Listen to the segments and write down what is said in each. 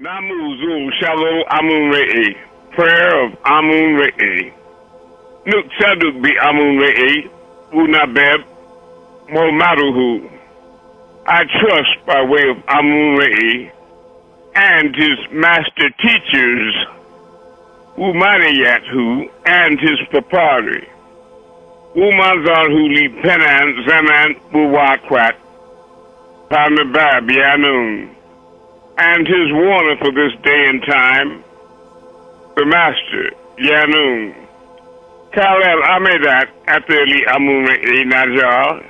Namuzu Shalom Amun-Rayay. Prayer of Amun-Rayay. Nuk Saduk be Amun-Rayay. Unabeb Momaruhu. I trust by way of Amun-Rayay and his master teachers, Umaniyathu, and his proprietary. Umanzarhu li Penan Zaman Buwakwat. Pamabab Yaanuwn. And his warner for this day and time, the master, Yaanuwn. Kalel Amedat Ateli Amun-Rayay Najar,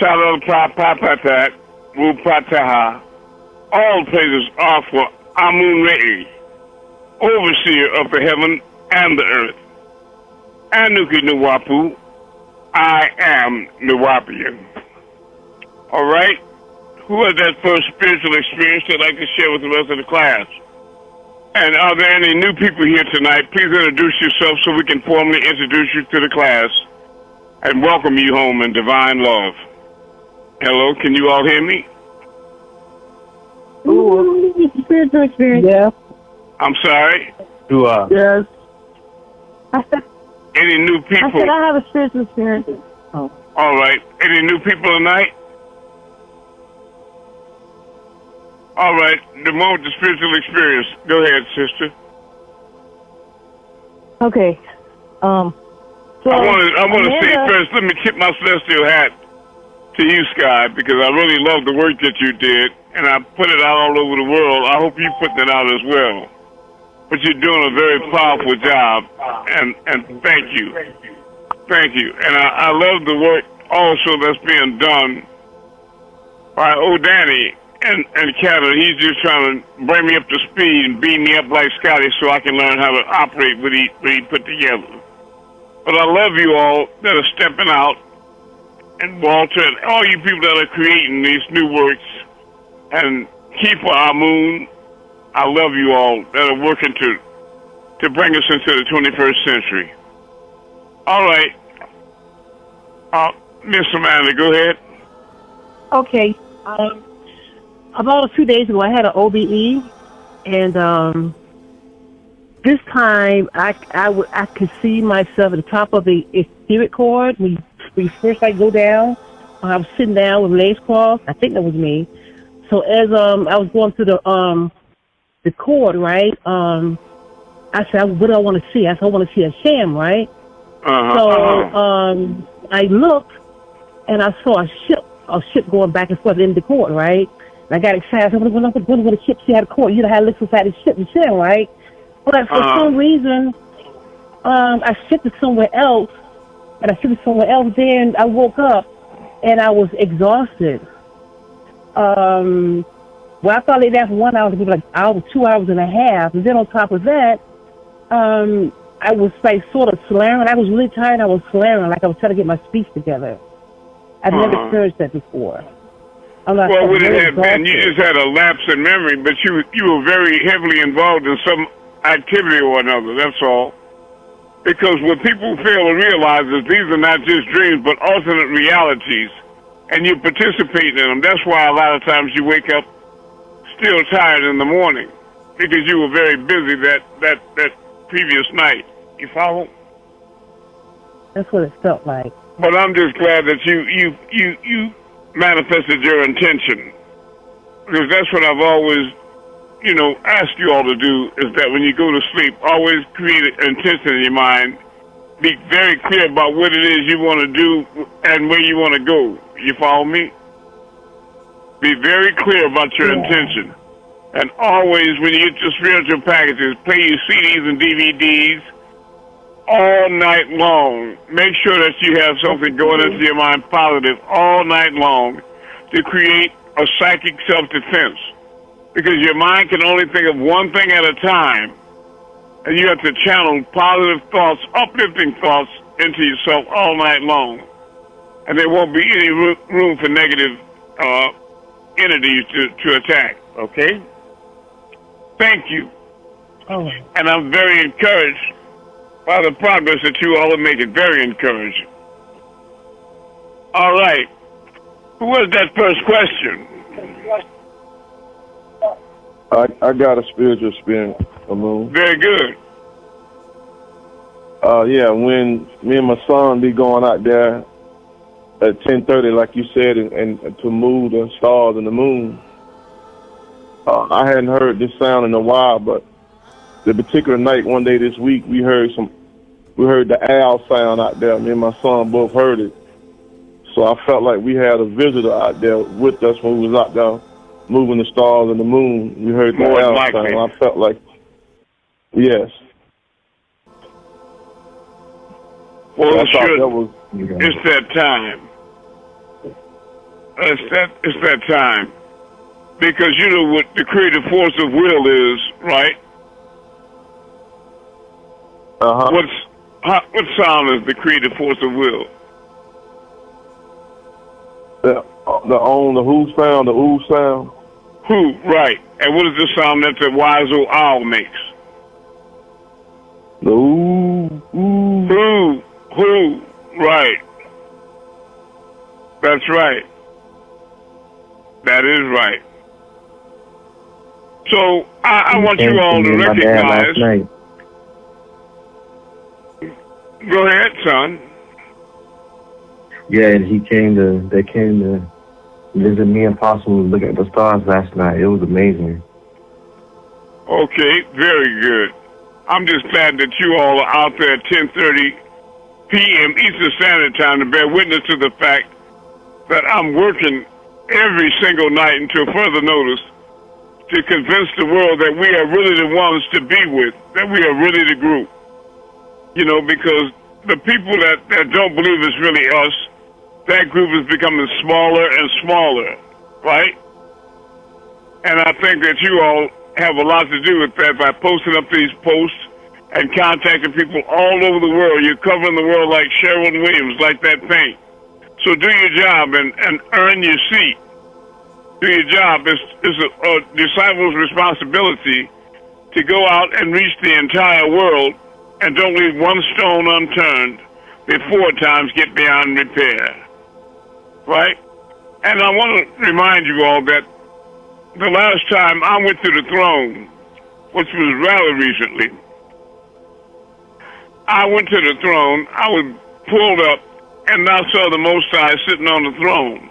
Shalal Papatat Wupataha. All praises are for Amun-Rayay, overseer of the heaven and the earth. Anuki Nuwapu, I am Nuwapian. All right? Who had that first spiritual experience they'd like to share with the rest of the class? And are there any new people here tonight? Please introduce yourself so we can formally introduce you to the class and welcome you home in divine love. Hello, can you all hear me? Spiritual experience. Yeah. I'm sorry? Yes. Any new people? I said I have a spiritual experience. Oh. All right. Any new people tonight? All right, the moment the spiritual experience. Go ahead, sister. Okay. So I want to say first, let me tip my celestial hat to you, Sky, because I really love the work that you did, and I put it out all over the world. I hope you put that out as well. But you're doing a very powerful job, and thank you. Thank you. And I love the work also that's being done by O'Danny and Canada. He's just trying to bring me up to speed and beat me up like Scotty so I can learn how to operate what he put together. But I love you all that are stepping out, and Walter, and all you people that are creating these new works, and Keeper Amun. I love you all that are working to bring us into the 21st century. All right. Miss Amanda, go ahead. Okay. About a few days ago, I had an OBE, and this time I could see myself at the top of the spirit cord. We first go down. I was sitting down with legs crossed. I think that was me. So as I was going through the cord, right? I said, what do I want to see? I said, I want to see a sham, right? I looked and I saw a ship going back and forth in the cord, right? And I got excited. I said, when the ship see how the cord, you know how it looks inside the ship and sham, right? But for some reason, I shifted somewhere else, and then I woke up and I was exhausted. Well, I thought they'd after 1 hour to be like 2 hours and a half. And then on top of that, I was like sort of slurring. I was really tired. I was slurring, like I was trying to get my speech together. I've never experienced that before. Well, would it have been? You just had a lapse in memory, but you were very heavily involved in some activity or another. That's all. Because what people fail to realize is these are not just dreams, but alternate realities, and you participate in them. That's why a lot of times you wake up still tired in the morning, because you were very busy that previous night. You follow? That's what it felt like. But I'm just glad that you manifested your intention, because that's what I've always, asked you all to do, is that when you go to sleep, always create an intention in your mind. Be very clear about what it is you want to do and where you want to go. You follow me? Be very clear about your intention. And always, when you get your spiritual packages, play your CDs and DVDs all night long. Make sure that you have something going into your mind positive all night long to create a psychic self-defense. Because your mind can only think of one thing at a time, and you have to channel positive thoughts, uplifting thoughts into yourself all night long. And there won't be any room for negative entities to attack, okay? Thank you. Oh. And I'm very encouraged by the progress that you all are making. Very encouraged. All right. Who was that first question? I got a spiritual experience, Amun. Very good. Yeah, when me and my son be going out there at 10:30, like you said, and to move the stars and the moon. I hadn't heard this sound in a while, but the particular night, one day this week, we heard the owl sound out there. Me and my son both heard it. So I felt like we had a visitor out there with us when we was out there moving the stars and the moon. We heard the owl sound. I felt like, yes. Well, it's that time. It's that time. Because you know what the creative force of will is, right? What sound is the creative force of will? The who sound, the ooh sound. Who, right. And what is the sound that the wise old owl makes? The ooh, ooh. Who, right. That's right. That is right. So I want you all to recognize. Go ahead, son. Yeah, and they came to visit me and Apostle and look at the stars last night. It was amazing. Okay, very good. I'm just glad that you all are out there at 10:30 p.m. Eastern Standard Time to bear witness to the fact that I'm working every single night until further notice to convince the world that we are really the ones to be with, that we are really the group. You know, because the people that don't believe it's really us, that group is becoming smaller and smaller, right? And I think that you all have a lot to do with that by posting up these posts and contacting people all over the world. You're covering the world like Sherwin Williams, like that thing. So do your job and earn your seat. Do your job. It's a disciple's responsibility to go out and reach the entire world and don't leave one stone unturned before times get beyond repair. Right? And I want to remind you all that the last time I went to the throne, which was rather recently, I went to the throne, I was pulled up, and I saw the Most High sitting on the throne.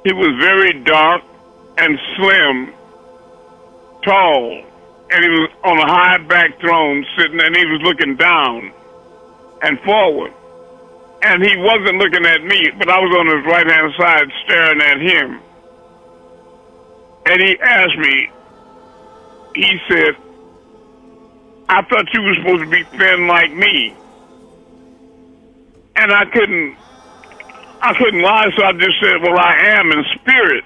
He was very dark and slim, tall, and he was on a high back throne sitting, and he was looking down and forward. And he wasn't looking at me, but I was on his right-hand side staring at him. And he asked me, he said, I thought you were supposed to be thin like me. And I couldn't lie, so I just said, well, I am in spirit.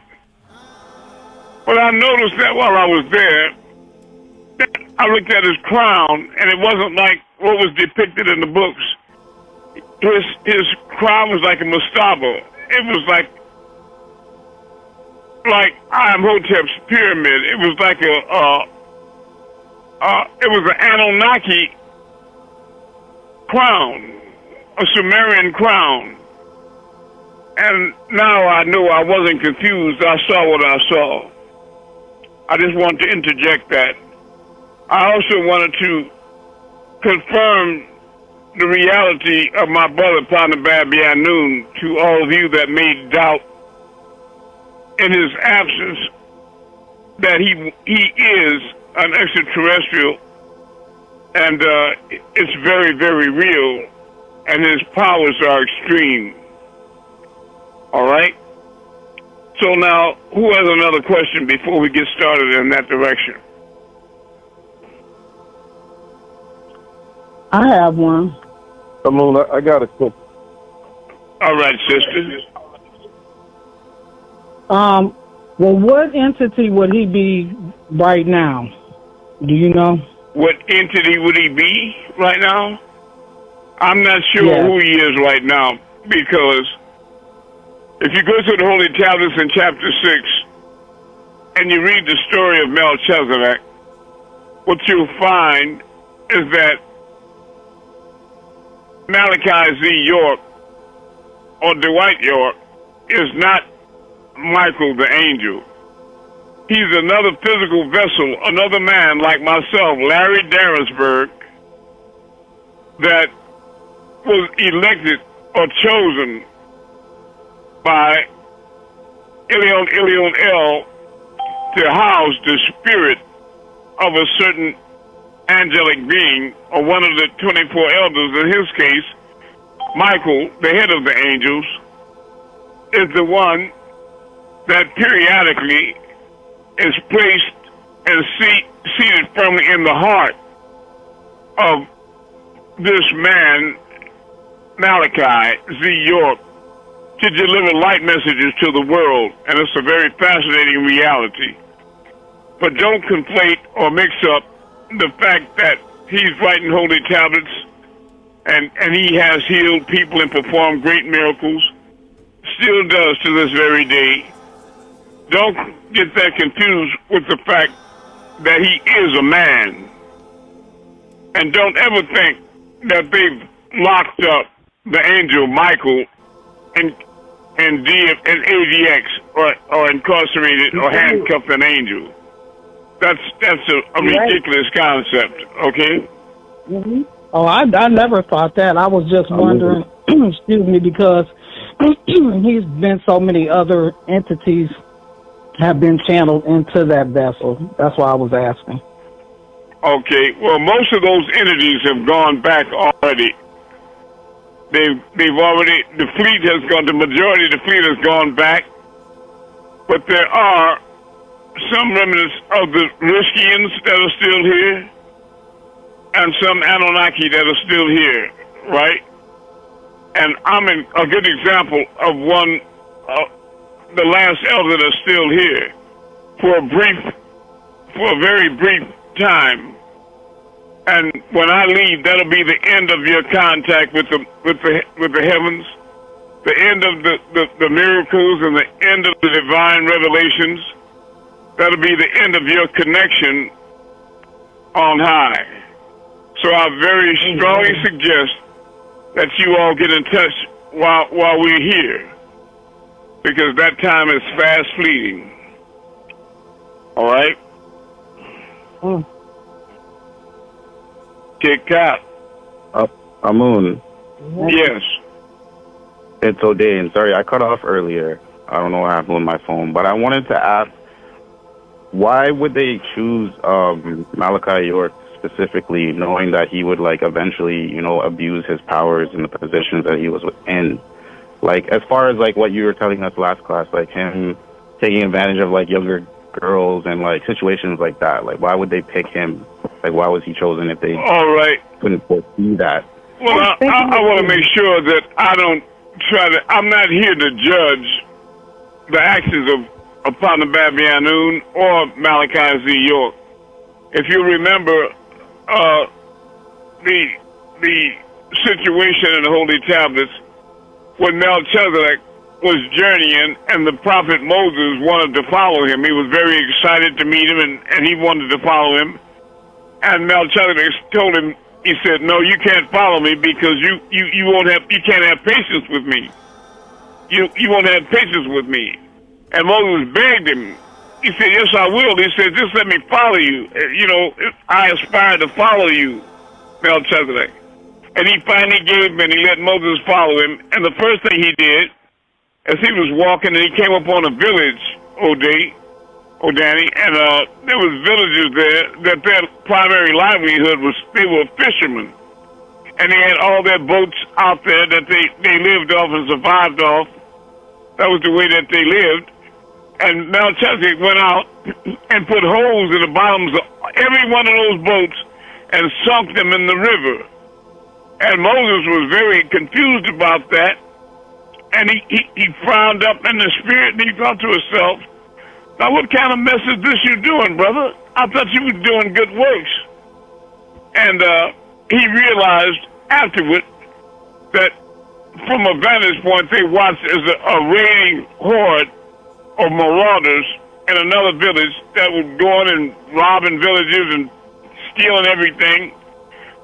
But I noticed that while I was there, I looked at his crown, and it wasn't like what was depicted in the books. His crown was like a mastaba. It was like Imhotep's pyramid. It was like it was an Anunnaki crown, a Sumerian crown. And now I know I wasn't confused. I saw what I saw. I just want to interject that. I also wanted to confirm the reality of my brother, Partner Bab Yaanuwn, to all of you that may doubt in his absence that he is an extraterrestrial, and it's very, very real, and his powers are extreme. All right? So now, who has another question before we get started in that direction? I have one. Amun, I got a question. All right, sister. Well, what entity would he be right now? Do you know? What entity would he be right now? I'm not sure who he is right now, because if you go to the Holy Tablets in chapter 6 and you read the story of Melchizedek, what you'll find is that Malachi Z. York, or Dwight York, is not Michael the angel. he's another physical vessel, another man like myself, Larry Darisburg, that was elected or chosen by Elyon El to house the spirit of a certain angelic being, or one of the 24 elders. In his case, Michael, the head of the angels, is the one that periodically is placed and seated firmly in the heart of this man, Malachi Z. York, to deliver light messages to the world. And it's a very fascinating reality. But don't conflate or mix up the fact that he's writing holy tablets and he has healed people and performed great miracles, still does to this very day. Don't get that confused with the fact that he is a man. And don't ever think that they've locked up the angel Michael and ADX or incarcerated or handcuffed an angel. That's a ridiculous concept, okay? Mm-hmm. Oh, I never thought that. I was just wondering, excuse me, because he's been so many other entities have been channeled into that vessel. That's why I was asking. Okay, well, most of those entities have gone back already. They've already, the fleet has gone, the majority of the fleet has gone back, but there are some remnants of the Riskians that are still here, and some Anunnaki that are still here, right? And I'm a good example of one, the last elder that's still here, for a very brief time. And when I leave, that'll be the end of your contact with the heavens, the end of the miracles, and the end of the divine revelations. That'll be the end of your connection on high. So I very strongly suggest that you all get in touch while we're here, because that time is fast fleeting. All right? Kick out. Amun. Yes. It's O'Dane. Sorry, I cut off earlier. I don't know what happened with my phone, but I wanted to ask, why would they choose Malachi York specifically, knowing that he would eventually, abuse his powers in the positions that he was in? As far as what you were telling us last class, him taking advantage of younger girls and situations like that. Why would they pick him? Why was he chosen if they couldn't foresee that? Well, I want to make sure that I don't I'm not here to judge the actions of Amun-Rayay Yaanuwn or Malachi Z. York. If you remember, the situation in the Holy Tablets when Melchizedek was journeying and the prophet Moses wanted to follow him. He was very excited to meet him and he wanted to follow him. And Melchizedek told him, he said, no, you can't follow me because you can't have patience with me. You won't have patience with me. And Moses begged him. He said, yes, I will. He said, just let me follow you. I aspire to follow you, Melchizedek. And he finally gave him and he let Moses follow him. And the first thing he did, as he was walking and he came upon a village, Danny, and there was villagers there that their primary livelihood was they were fishermen. And they had all their boats out there that they lived off and survived off. That was the way that they lived. And Melchizedek went out and put holes in the bottoms of every one of those boats and sunk them in the river. And Moses was very confused about that. And he frowned up in the spirit and he thought to himself, now what kind of mess is this you doing, brother? I thought you were doing good works. And he realized afterward that from a vantage point, they watched as a raiding horde of marauders in another village that was going and robbing villages and stealing everything,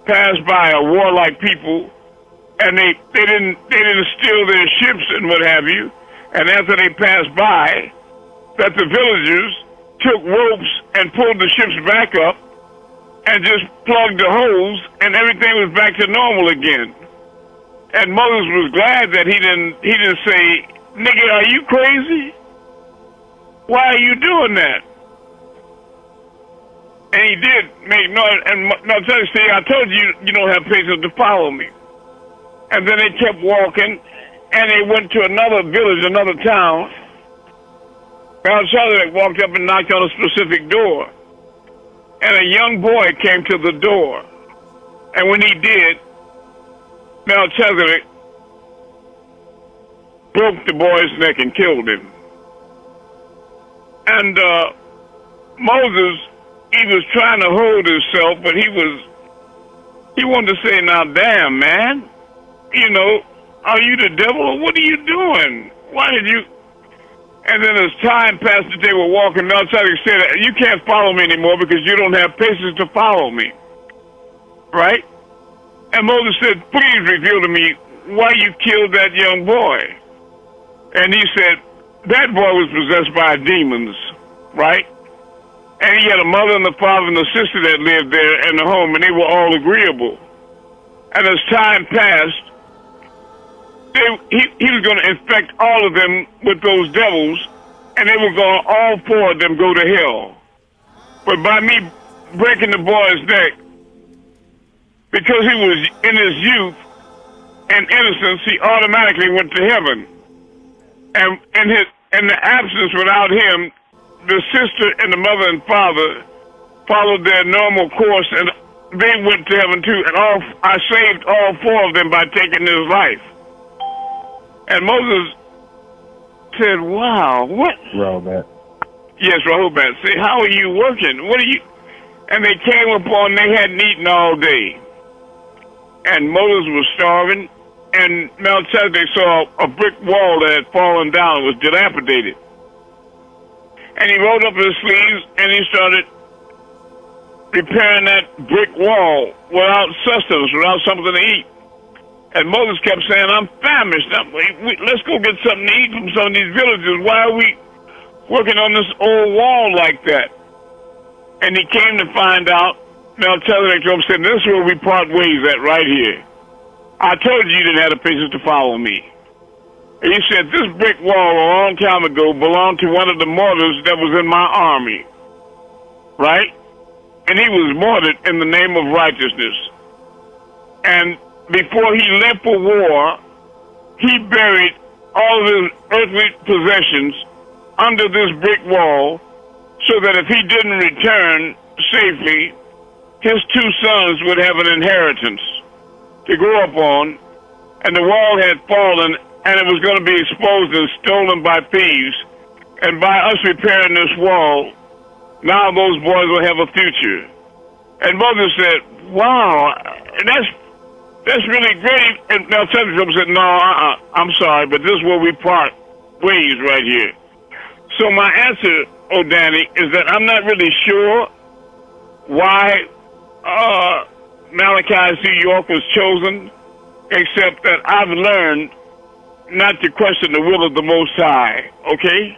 passed by a warlike people, and they didn't steal their ships and what have you. And after they passed by, that the villagers took ropes and pulled the ships back up and just plugged the holes, and everything was back to normal again. And Moses was glad that he didn't say, "Nigga, are you crazy? Why are you doing that?" And he did make noise. And Melchizedek, I told you, you don't have patience to follow me. And then they kept walking, and they went to another village, another town. Melchizedek walked up and knocked on a specific door. And a young boy came to the door. And when he did, Melchizedek broke the boy's neck and killed him. And Moses, he was trying to hold himself, but he wanted to say, "Now, damn, man, you know, are you the devil or what are you doing? Why did you?" And then as time passed, they were walking. Melchizedek said, "You can't follow me anymore because you don't have patience to follow me." Right? And Moses said, "Please reveal to me why you killed that young boy." And he said, that boy was possessed by demons, right? And he had a mother and a father and a sister that lived there in the home, and they were all agreeable. And as time passed, he was going to infect all of them with those devils, and they were going to, all four of them, go to hell. But by me breaking the boy's neck, because he was in his youth and innocence, he automatically went to heaven. And in the absence without him, the sister and the mother and father followed their normal course, and they went to heaven too. And I saved all four of them by taking his life. And Moses said, "Wow, what?" Rahubat. Yes, Rahubat. Say, "How are you working? What are you?" And they came upon, they hadn't eaten all day. And Moses was starving, and Melchizedek saw a brick wall that had fallen down. It was dilapidated. And he rolled up his sleeves, and he started repairing that brick wall without sustenance, without something to eat. And Moses kept saying, "I'm famished. Let's go get something to eat from some of these villages. Why are we working on this old wall like that?" And he came to find out, Melchizedek told him, said, "This is where we part ways at right here. I told you didn't have the patience to follow me." And he said, "This brick wall a long time ago belonged to one of the mortars that was in my army." Right? And he was martyred in the name of righteousness. And before he left for war, he buried all of his earthly possessions under this brick wall so that if he didn't return safely, his two sons would have an inheritance to grow up on. And the wall had fallen, and it was going to be exposed and stolen by thieves. And by us repairing this wall, now those boys will have a future. And Moses said, "Wow, that's really great." And Melchizedek said, "No, I'm sorry, but this is where we part ways right here." So my answer, Danny, is that I'm not really sure why Malachi C. York was chosen, except that I've learned not to question the will of the Most High, okay?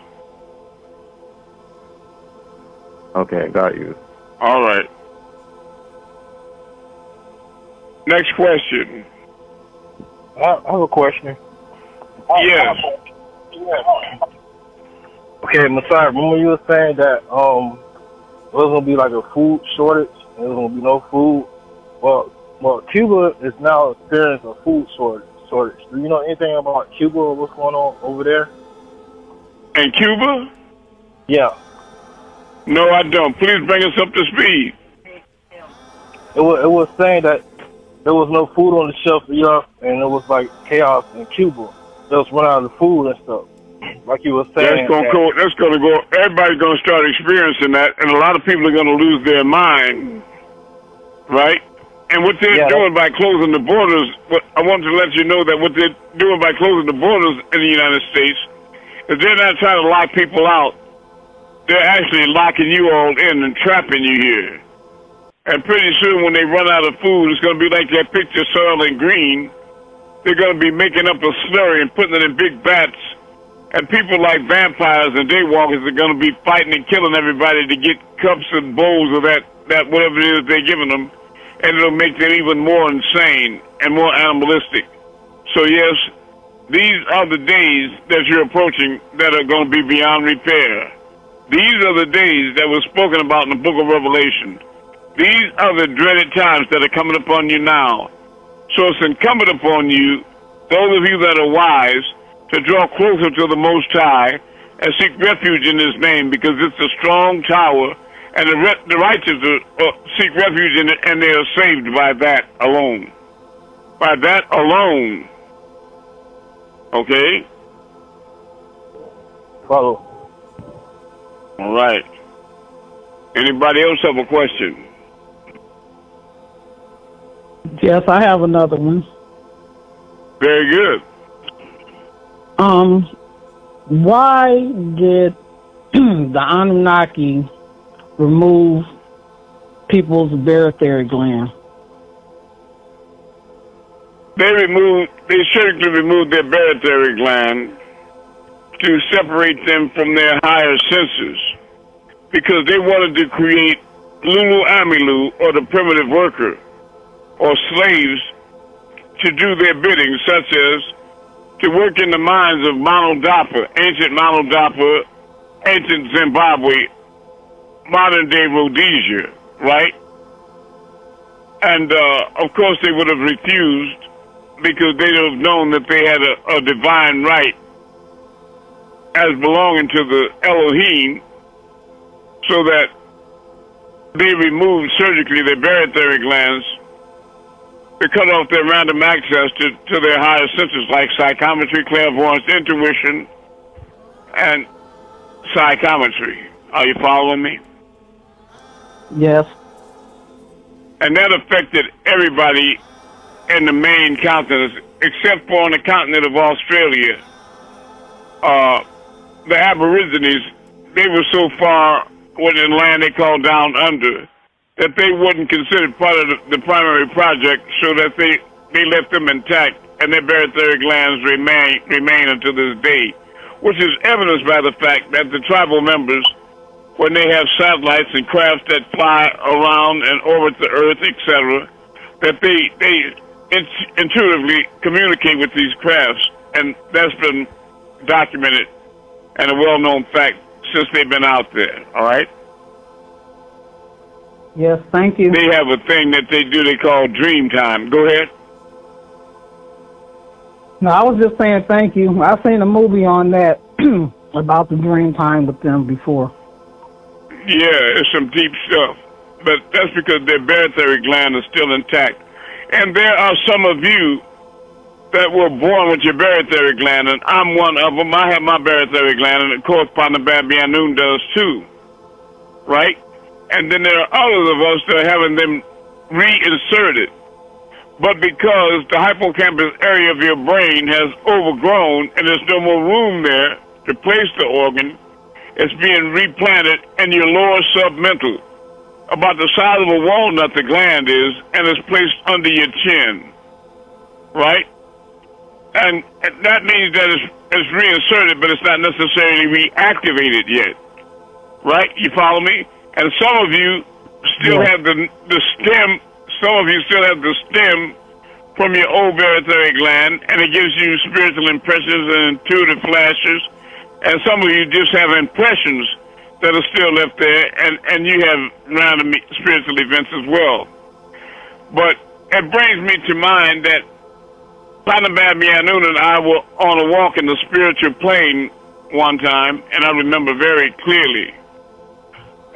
Okay, got you. All right. Next question. I have a question. Yes. Okay, Messiah, remember you were saying that it was gonna be like a food shortage, and there was gonna be no food. Well, Cuba is now experiencing a food shortage. Do you know anything about Cuba or what's going on over there? In Cuba? Yeah. No, I don't. Please bring us up to speed. It was saying that there was no food on the shelf enough, and it was like chaos in Cuba. They was running out of food and stuff. Like you were saying. That's gonna go. Everybody's gonna start experiencing that, and a lot of people are gonna lose their mind, right? And what they're doing by closing the borders, I want to let you know that what they're doing by closing the borders in the United States is they're not trying to lock people out. They're actually locking you all in and trapping you here. And pretty soon when they run out of food, it's going to be like that picture Soylent Green. They're going to be making up a slurry and putting it in big vats And people like vampires and daywalkers are going to be fighting and killing everybody to get cups and bowls of that whatever it is they're giving them. And it'll make them even more insane and more animalistic. So yes, these are the days that you're approaching that are going to be beyond repair. These are the days that were spoken about in the book of Revelation. These are the dreaded times that are coming upon you now. So it's incumbent upon you, those of you that are wise, to draw closer to the Most High and seek refuge in His name, because it's a strong tower, and the righteous seek refuge in it, and they are saved by that alone. By that alone. Okay? Follow. All right. Anybody else have a question? Yes, I have another one. Very good. Why did the Anunnaki remove people's barytheric gland? They surgically removed their barytheric gland to separate them from their higher senses, because they wanted to create Lulu Amilu, or the primitive worker, or slaves, to do their bidding, such as to work in the mines of Mono-Dapa, ancient Zimbabwe, modern-day Rhodesia, right? And, of course, they would have refused, because they would have known that they had a divine right as belonging to the Elohim, so that they removed surgically their barytheric glands to cut off their random access to their higher senses, like psychometry, clairvoyance, intuition, and psychometry. Are you following me? Yes. And that affected everybody in the main continents, except for on the continent of Australia. The Aborigines, they were so far within land they called down under, that they wasn't considered part of the primary project, so that they left them intact, and their barytheric glands remain until this day, which is evidenced by the fact that the tribal members, when they have satellites and crafts that fly around and orbit the Earth, etc., that they intuitively communicate with these crafts, and that's been documented and a well-known fact since they've been out there, all right? Yes, thank you. They have a thing that they call dream time. Go ahead. No, I was just saying thank you. I've seen a movie on that about the dream time with them before. Yeah, it's some deep stuff. But that's because their barytheric gland is still intact. And there are some of you that were born with your barytheric gland, and I'm one of them. I have my barytheric gland, and of course, Yaanuwn does too. Right? And then there are others of us that are having them reinserted. But because the hippocampus area of your brain has overgrown and there's no more room there to place the organ, it's being replanted in your lower submental, about the size of a walnut the gland is, and it's placed under your chin. Right? And that means that it's reinserted, but it's not necessarily reactivated yet. Right? You follow me? And some of you still have the stem. Some of you still have the stem from your old barytheric gland, and it gives you spiritual impressions and intuitive flashes. And some of you just have impressions that are still left there, and you have random spiritual events as well. But it brings me to mind that Yaanuwn and I were on a walk in the spiritual plane one time, and I remember very clearly.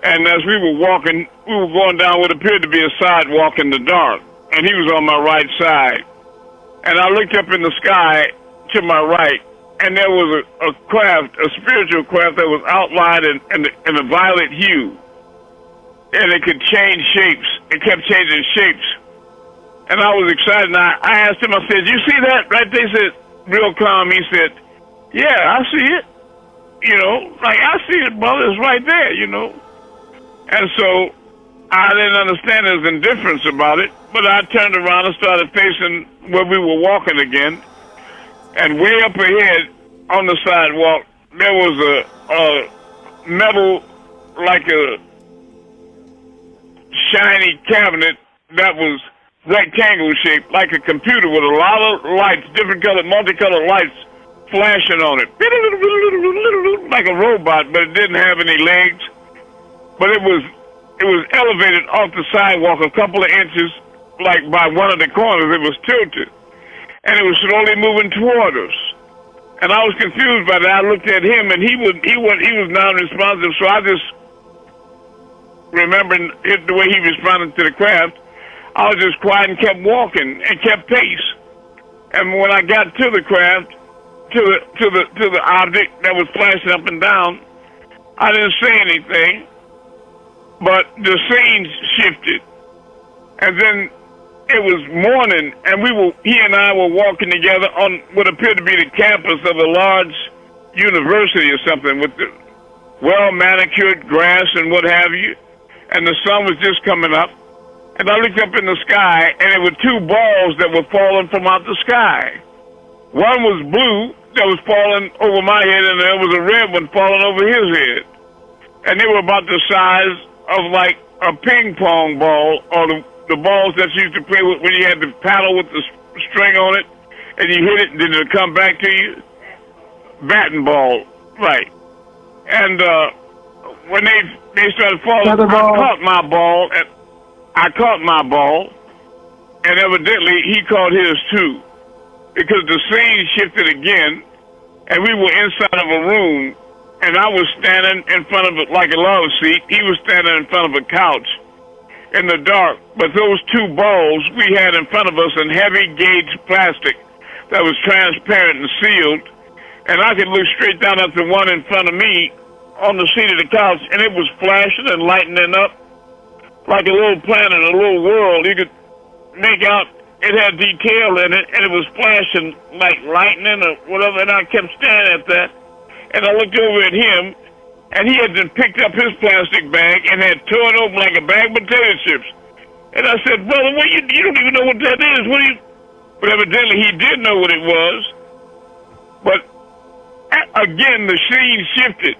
And as we were walking, we were going down what appeared to be a sidewalk in the dark, and he was on my right side. And I looked up in the sky to my right, and there was a craft, a spiritual craft that was outlined in a violet hue. And it could change shapes. It kept changing shapes. And I was excited, and I asked him, I said, "You see that right there?" He said, real calm, he said, "Yeah, I see it. You know, like, I see it, brother. It's right there, you know." And so I didn't understand his indifference about it, but I turned around and started facing where we were walking again. And way up ahead on the sidewalk, there was a metal, like a shiny cabinet that was rectangle shaped, like a computer with a lot of lights, different colored, multicolored lights flashing on it. Like a robot, but it didn't have any legs. But it was elevated off the sidewalk a couple of inches, like by one of the corners. It was tilted. And it was slowly moving toward us. And I was confused by that. I looked at him, and he was non-responsive. So I just, remembering the way he responded to the craft, I was just quiet and kept walking and kept pace. And when I got to the craft, to the object that was flashing up and down, I didn't say anything, but the scene shifted. And then it was morning, and he and I were walking together on what appeared to be the campus of a large university or something, with the well-manicured grass and what have you. And the sun was just coming up. And I looked up in the sky, and there were two balls that were falling from out the sky. One was blue, that was falling over my head, and there was a red one falling over his head. And they were about the size of like a ping pong ball, or the balls that you used to play with when you had the paddle with the string on it, and you hit it, and then it'll come back to you. Batting ball, right. And when they started falling, I caught my ball, and evidently he caught his too, because the scene shifted again, and we were inside of a room, and I was standing in front of it like a love seat. He was standing in front of a couch in the dark, but those two balls we had in front of us in heavy gauge plastic that was transparent and sealed, and I could look straight down at the one in front of me on the seat of the couch, and it was flashing and lightening up like a little planet, a little world. You could make out it had detail in it, and it was flashing like lightning or whatever, and I kept staring at that, and I looked over at him, and he had just picked up his plastic bag and had torn open like a bag of potato chips. And I said, brother, what you don't even know what that is. But evidently he did know what it was. But again, the scene shifted,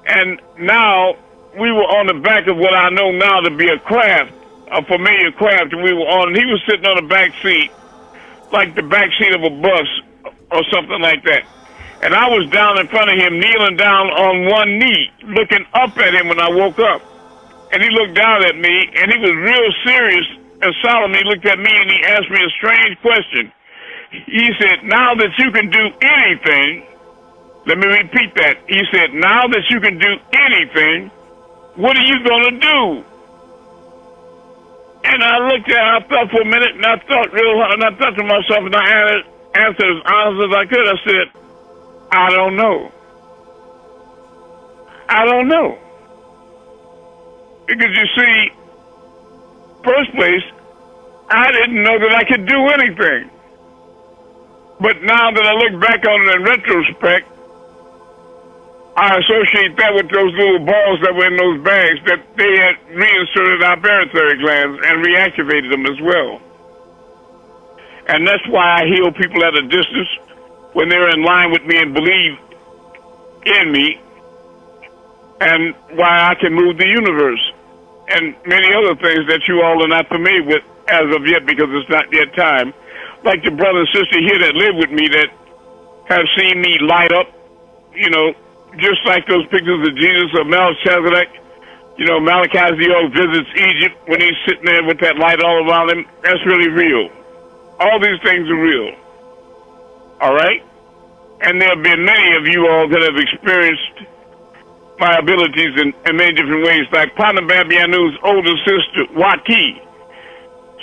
and now we were on the back of what I know now to be a craft, a familiar craft, and we were on, and he was sitting on the back seat, like the back seat of a bus or something like that. And I was down in front of him, kneeling down on one knee, looking up at him when I woke up. And he looked down at me, and he was real serious and solemn. He looked at me, and he asked me a strange question. He said, now that you can do anything, let me repeat that. He said, now that you can do anything, what are you going to do? And I looked at it, I thought for a minute, and I thought real hard, and I thought to myself, and I answered as honest as I could. I said, I don't know. I don't know. Because you see, first place, I didn't know that I could do anything. But now that I look back on it in retrospect, I associate that with those little balls that were in those bags, that they had reinserted our barytheric glands and reactivated them as well. And that's why I heal people at a distance when they're in line with me and believe in me, and why I can move the universe, and many other things that you all are not familiar with as of yet, because it's not yet time. Like the brother and sister here that live with me that have seen me light up, you know, just like those pictures of Jesus or Melchizedek. You know, Malachi visits Egypt when he's sitting there with that light all around him. That's really real. All these things are real. All right? And there have been many of you all that have experienced my abilities in many different ways. Like Partner Baby Yaanuwn's older sister, Wati.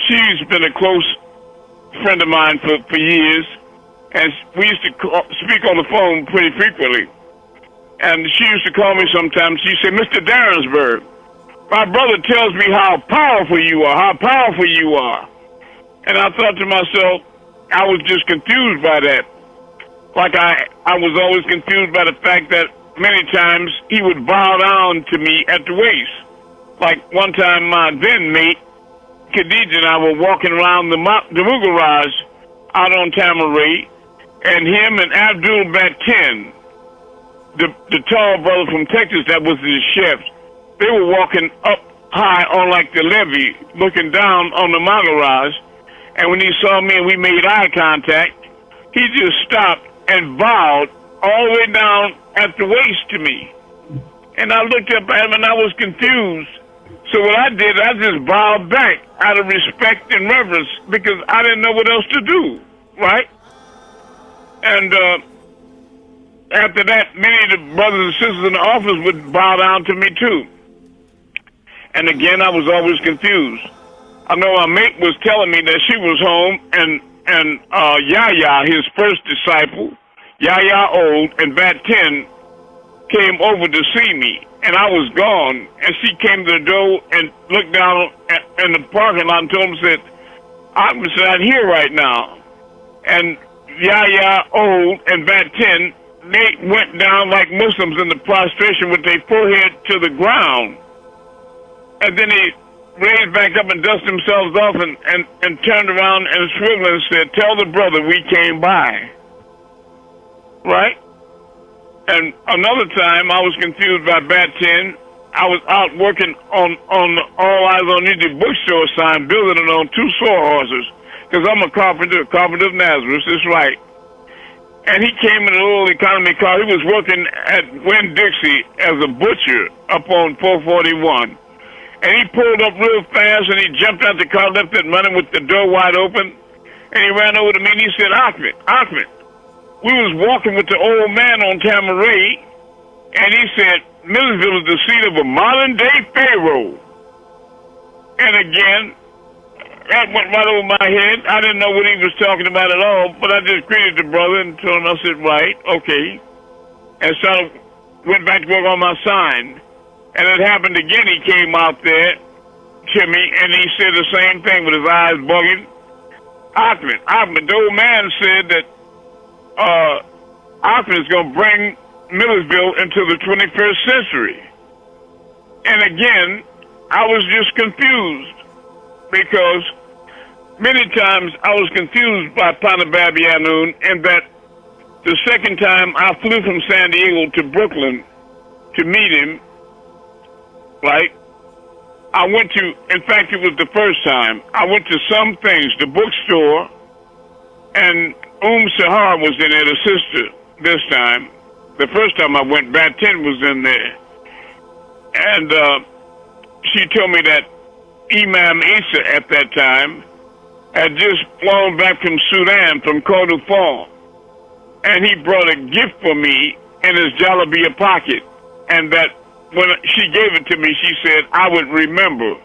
She's been a close friend of mine for years, and we used to speak on the phone pretty frequently. And she used to call me sometimes. She said, Mr. Darrensburg, my brother tells me how powerful you are, And I thought to myself, I was just confused by that. Like I was always confused by the fact that many times he would bow down to me at the waist. Like one time my then mate, Khadija, and I were walking around the Mugaraj out on Tamaray, and him and Abdul Batin the tall brother from Texas that was the chef, they were walking up high on like the levee, looking down on the Maharaj. And when he saw me and we made eye contact, he just stopped and bowed all the way down at the waist to me. And I looked up at him and I was confused. So what I did, I just bowed back out of respect and reverence because I didn't know what else to do, right? And after that, many of the brothers and sisters in the office would bow down to me too. And again, I was always confused. I know my mate was telling me that she was home, and Yahya, his first disciple, Yahya Old, and Bat 10, came over to see me, and I was gone. And she came to the door and looked down in the parking lot and told him, said, I'm not here right now. And Yahya Old and Bat 10, they went down like Muslims in the prostration with their forehead to the ground. And then they raised back up and dusted themselves off and turned around and swiveled and said, tell the brother we came by. Right? And another time I was confused by Bat 10. I was out working on the All Eyes on You bookstore sign, building it on 2 sawhorses. Because I'm a carpenter of Nazareth, that's right. And he came in a little economy car. He was working at Winn-Dixie as a butcher up on 441. And he pulled up real fast, and he jumped out the car, left it running with the door wide open. And he ran over to me, and he said, Ahmed, we was walking with the old man on Tamaray, and he said, Millersville is the seat of a modern-day pharaoh. And again, that went right over my head. I didn't know what he was talking about at all, but I just greeted the brother and told him, I said, right, okay. And so went back to work on my sign. And it happened again. He came out there to me, and he said the same thing with his eyes bugging. Ahmed, the old man said that Ahmed is going to bring Millersville into the 21st century. And again, I was just confused because many times I was confused by Panabab Yaanuwn, and that the second time I flew from San Diego to Brooklyn to meet him, right? I went to, in fact, it was the first time, I went to Some Things, the bookstore, and Sahar was in there, the sister, this time. The first time I went, Bat 10 was in there. And she told me that Imam Isa at that time had just flown back from Sudan, from Kordofan. And he brought a gift for me in his jalabia pocket. And that when she gave it to me, she said, I would remember.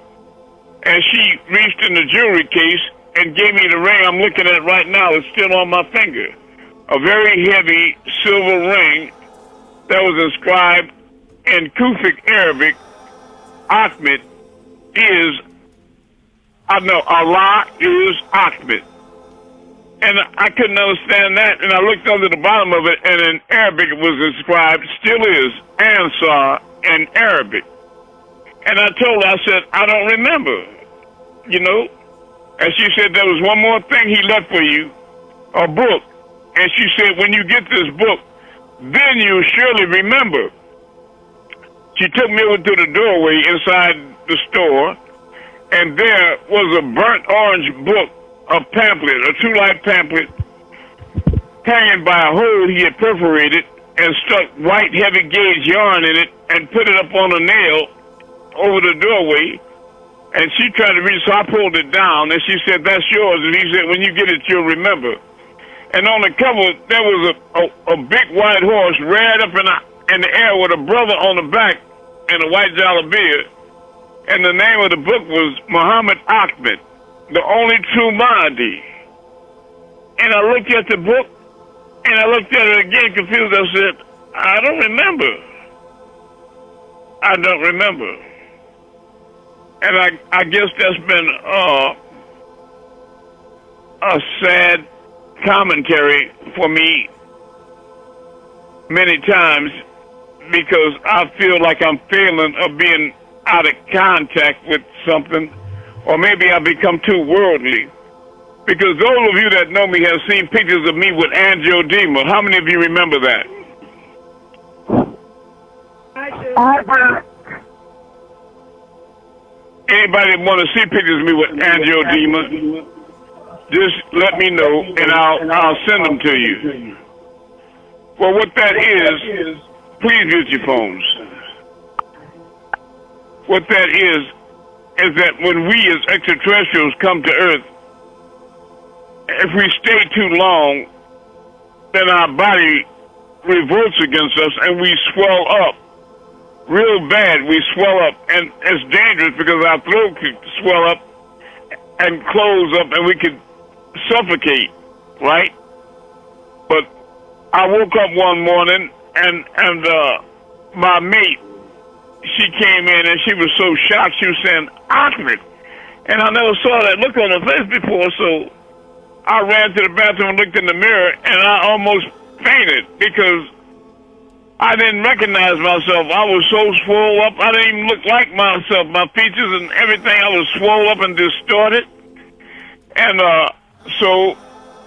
And she reached in the jewelry case and gave me the ring I'm looking at right now. It's still on my finger. A very heavy silver ring that was inscribed in Kufic Arabic, Ahmed is, Allah is Ahmed. And I couldn't understand that, and I looked under the bottom of it, and in Arabic it was inscribed, still is, Ansar in Arabic. And I told her, I said, I don't remember, you know. And she said, there was one more thing he left for you, a book. And she said, when you get this book, then you'll surely remember. She took me over to the doorway inside the store, and there was a burnt orange book, a pamphlet, a True Life pamphlet, hanging by a hole he had perforated and stuck white heavy gauge yarn in it and put it up on a nail over the doorway. And she tried to read, so I pulled it down, and she said, that's yours. And he said, when you get it, you'll remember. And on the cover, there was a big white horse reared up in the air with a brother on the back and a white jalabia. And the name of the book was Muhammad Ahmed, the only true Mahdi. And I looked at the book, and I looked at it again, confused. I said, I don't remember. I don't remember. And I guess that's been a sad commentary for me many times, because I feel like I'm failing of being out of contact with something, or maybe I've become too worldly. Because those of you that know me have seen pictures of me with angioedema. How many of you remember that? Anybody want to see pictures of me with angioedema, just let me know, and I'll send them to you. Well, what that is, please use your phones. What that is that when we as extraterrestrials come to Earth, if we stay too long, then our body revolts against us and we swell up real bad. We swell up, and it's dangerous because our throat could swell up and close up and we could suffocate, right? But I woke up one morning and my mate, she came in and she was so shocked. She was saying, Ahmed. And I never saw that look on her face before, so I ran to the bathroom and looked in the mirror, and I almost fainted because I didn't recognize myself. I was so swole up, I didn't even look like myself. My features and everything, I was swole up and distorted. And so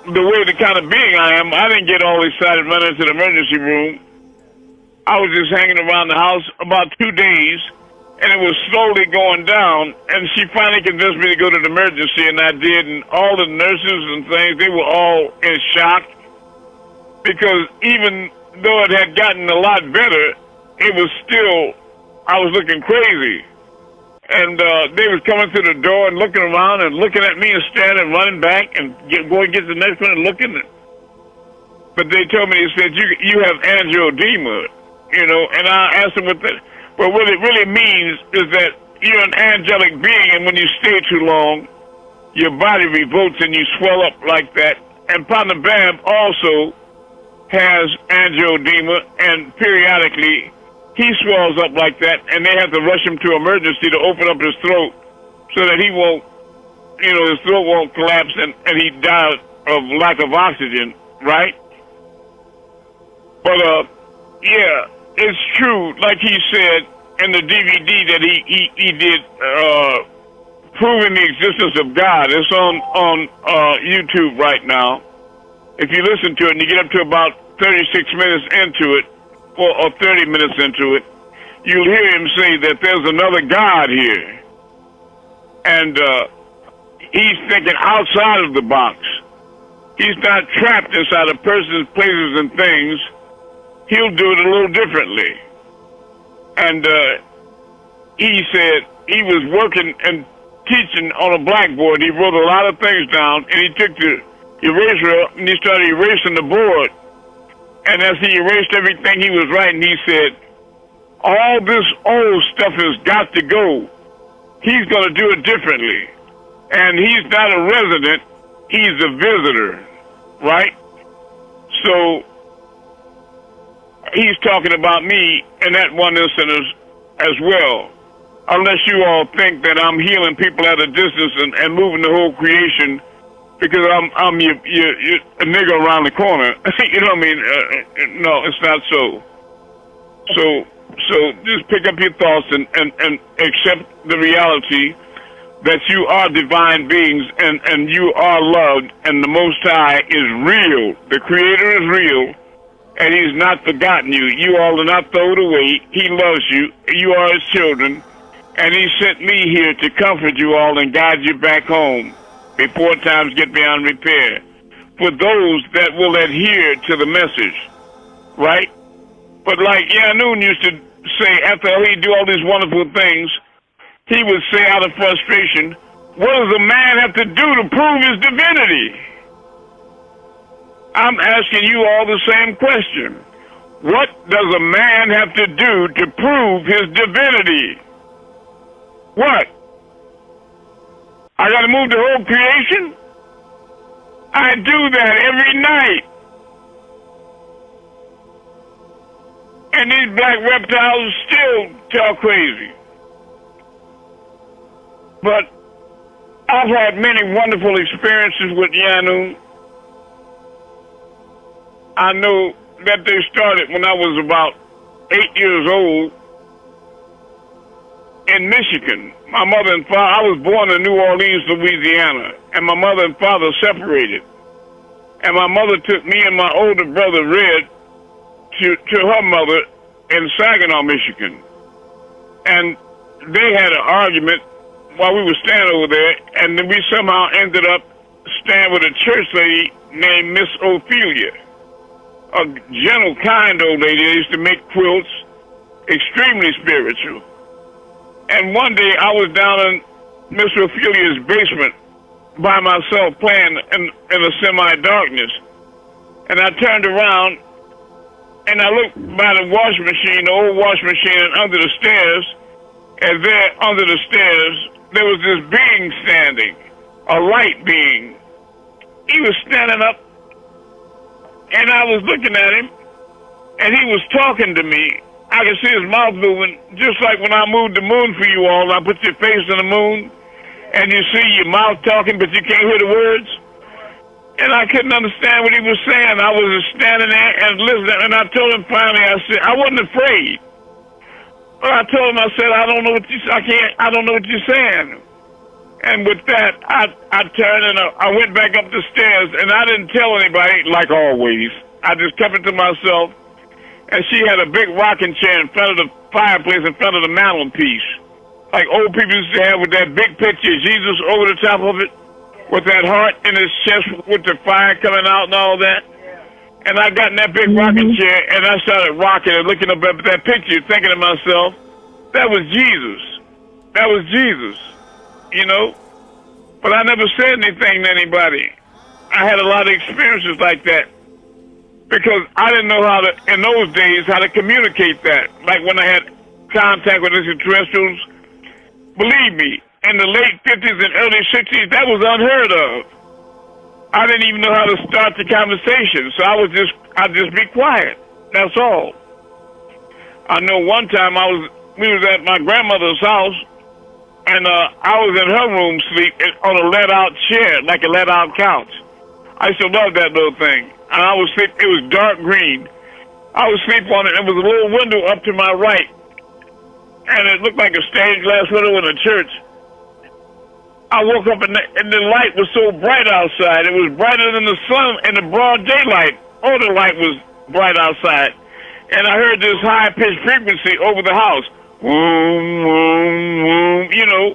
the way the kind of being I am, I didn't get all excited running to the emergency room. I was just hanging around the house about 2 days, and it was slowly going down, and she finally convinced me to go to the emergency, and I did, and all the nurses and things, they were all in shock, because even though it had gotten a lot better, it was still, I was looking crazy. And they was coming through the door and looking around and looking at me and staring and running back and going to get the next one and looking. But they told me, they said, you have angioedema, and I asked them what that, but what it really means is that you're an angelic being, and when you stay too long, your body revolts and you swell up like that. And Partner Bab also has angioedema, and periodically he swells up like that, and they have to rush him to emergency to open up his throat so that he won't, his throat won't collapse and he dies of lack of oxygen, right? But, yeah, it's true, like he said in the DVD that he did, proving the existence of God. It's on YouTube right now. If you listen to it and you get up to about 36 minutes into it, or 30 minutes into it, you'll hear him say that there's another God here. And he's thinking outside of the box. He's not trapped inside of persons, places, and things. He'll do it a little differently. And he said he was working and teaching on a blackboard. He wrote a lot of things down, and he took the eraser and he started erasing the board. And as he erased everything he was writing, he said, all this old stuff has got to go. He's going to do it differently. And he's not a resident, he's a visitor, right? So he's talking about me in that one instance as well. Unless you all think that I'm healing people at a distance and moving the whole creation because I'm your a nigga around the corner. You know what I mean? No, it's not so. So just pick up your thoughts and accept the reality that you are divine beings and you are loved, and the Most High is real. The Creator is real, and He's not forgotten you. You all are not thrown away. He loves you. You are His children, and He sent me here to comfort you all and guide you back home before times get beyond repair, for those that will adhere to the message, right? But like Yaanuwn used to say, after he'd do all these wonderful things, he would say out of frustration, what does a man have to do to prove his divinity? I'm asking you all the same question. What does a man have to do to prove his divinity? What? I got to move the whole creation? I do that every night. And these black reptiles still talk crazy. But I've had many wonderful experiences with Yaanuwn. I know that they started when I was about 8 years old in Michigan. My mother and father, I was born in New Orleans, Louisiana, and my mother and father separated. And my mother took me and my older brother, Red, to her mother in Saginaw, Michigan. and they had an argument while we were standing over there, and then we somehow ended up staying with a church lady named Miss Ophelia, a gentle, kind old lady that used to make quilts, extremely spiritual. And one day I was down in Miss Ophelia's basement by myself playing in a semi-darkness, and I turned around and I looked by the washing machine, the old washing machine, and under the stairs, and there under the stairs there was this being standing, a light being. He was standing up, and I was looking at him, and he was talking to me. I could see his mouth moving, just like when I moved the moon for you all. I put your face in the moon, and you see your mouth talking, but you can't hear the words. And I couldn't understand what he was saying. I was just standing there and listening, and I told him finally, I said, I wasn't afraid. But I told him, I said, I don't know what you're saying. And with that, I turned and I went back up the stairs, and I didn't tell anybody, like always. I just kept it to myself. And she had a big rocking chair in front of the fireplace, in front of the mantelpiece, like old people used to have, with that big picture of Jesus over the top of it, with that heart in his chest with the fire coming out and all that. And I got in that big rocking chair, and I started rocking and looking up at that picture, thinking to myself, that was Jesus. That was Jesus, you know? But I never said anything to anybody. I had a lot of experiences like that, because I didn't know how to, in those days, how to communicate that. Like when I had contact with extraterrestrials, believe me, in the late 50s and early 60s, that was unheard of. I didn't even know how to start the conversation, so I'd just be quiet. That's all. I know one time we was at my grandmother's house, and I was in her room sleep on a let-out chair, like a let-out couch. I used to love that little thing. And I was sleep. It was dark green. I was sleep on it. There was a little window up to my right, and it looked like a stained glass window in a church. I woke up and the light was so bright outside. It was brighter than the sun in the broad daylight. Oh, the light was bright outside. And I heard this high-pitched frequency over the house. Boom, boom, boom, you know.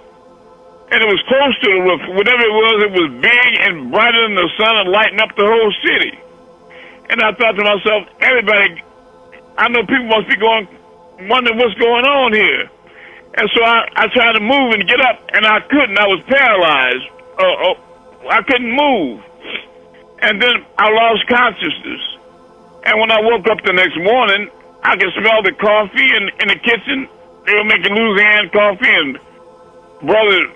And it was close to the roof. Whatever it was big and brighter than the sun and lighting up the whole city. And I thought to myself, everybody, I know people must be wondering what's going on here. And so I tried to move and get up, and I couldn't. I was paralyzed. I couldn't move. And then I lost consciousness. And when I woke up the next morning, I could smell the coffee in the kitchen. They were making Louisiana coffee, and Brother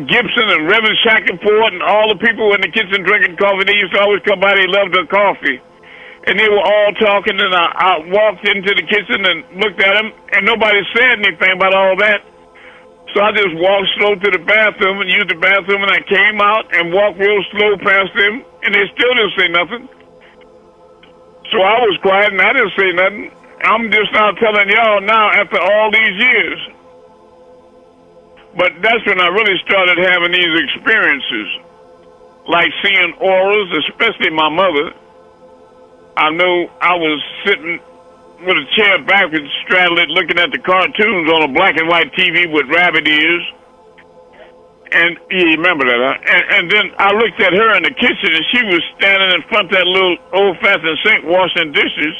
Gibson and Reverend Shackelford and all the people in the kitchen drinking coffee. They used to always come by. They loved their coffee. And they were all talking, and I walked into the kitchen and looked at them, and nobody said anything about all that. So I just walked slow to the bathroom and used the bathroom, and I came out and walked real slow past them, and they still didn't say nothing. So I was quiet, and I didn't say nothing. I'm just now telling y'all now after all these years. But that's when I really started having these experiences, like seeing auras, especially my mother. I know I was sitting with a chair backwards, straddled it, looking at the cartoons on a black and white TV with rabbit ears. And you remember that, huh? And then I looked at her in the kitchen, and she was standing in front of that little old-fashioned sink washing dishes,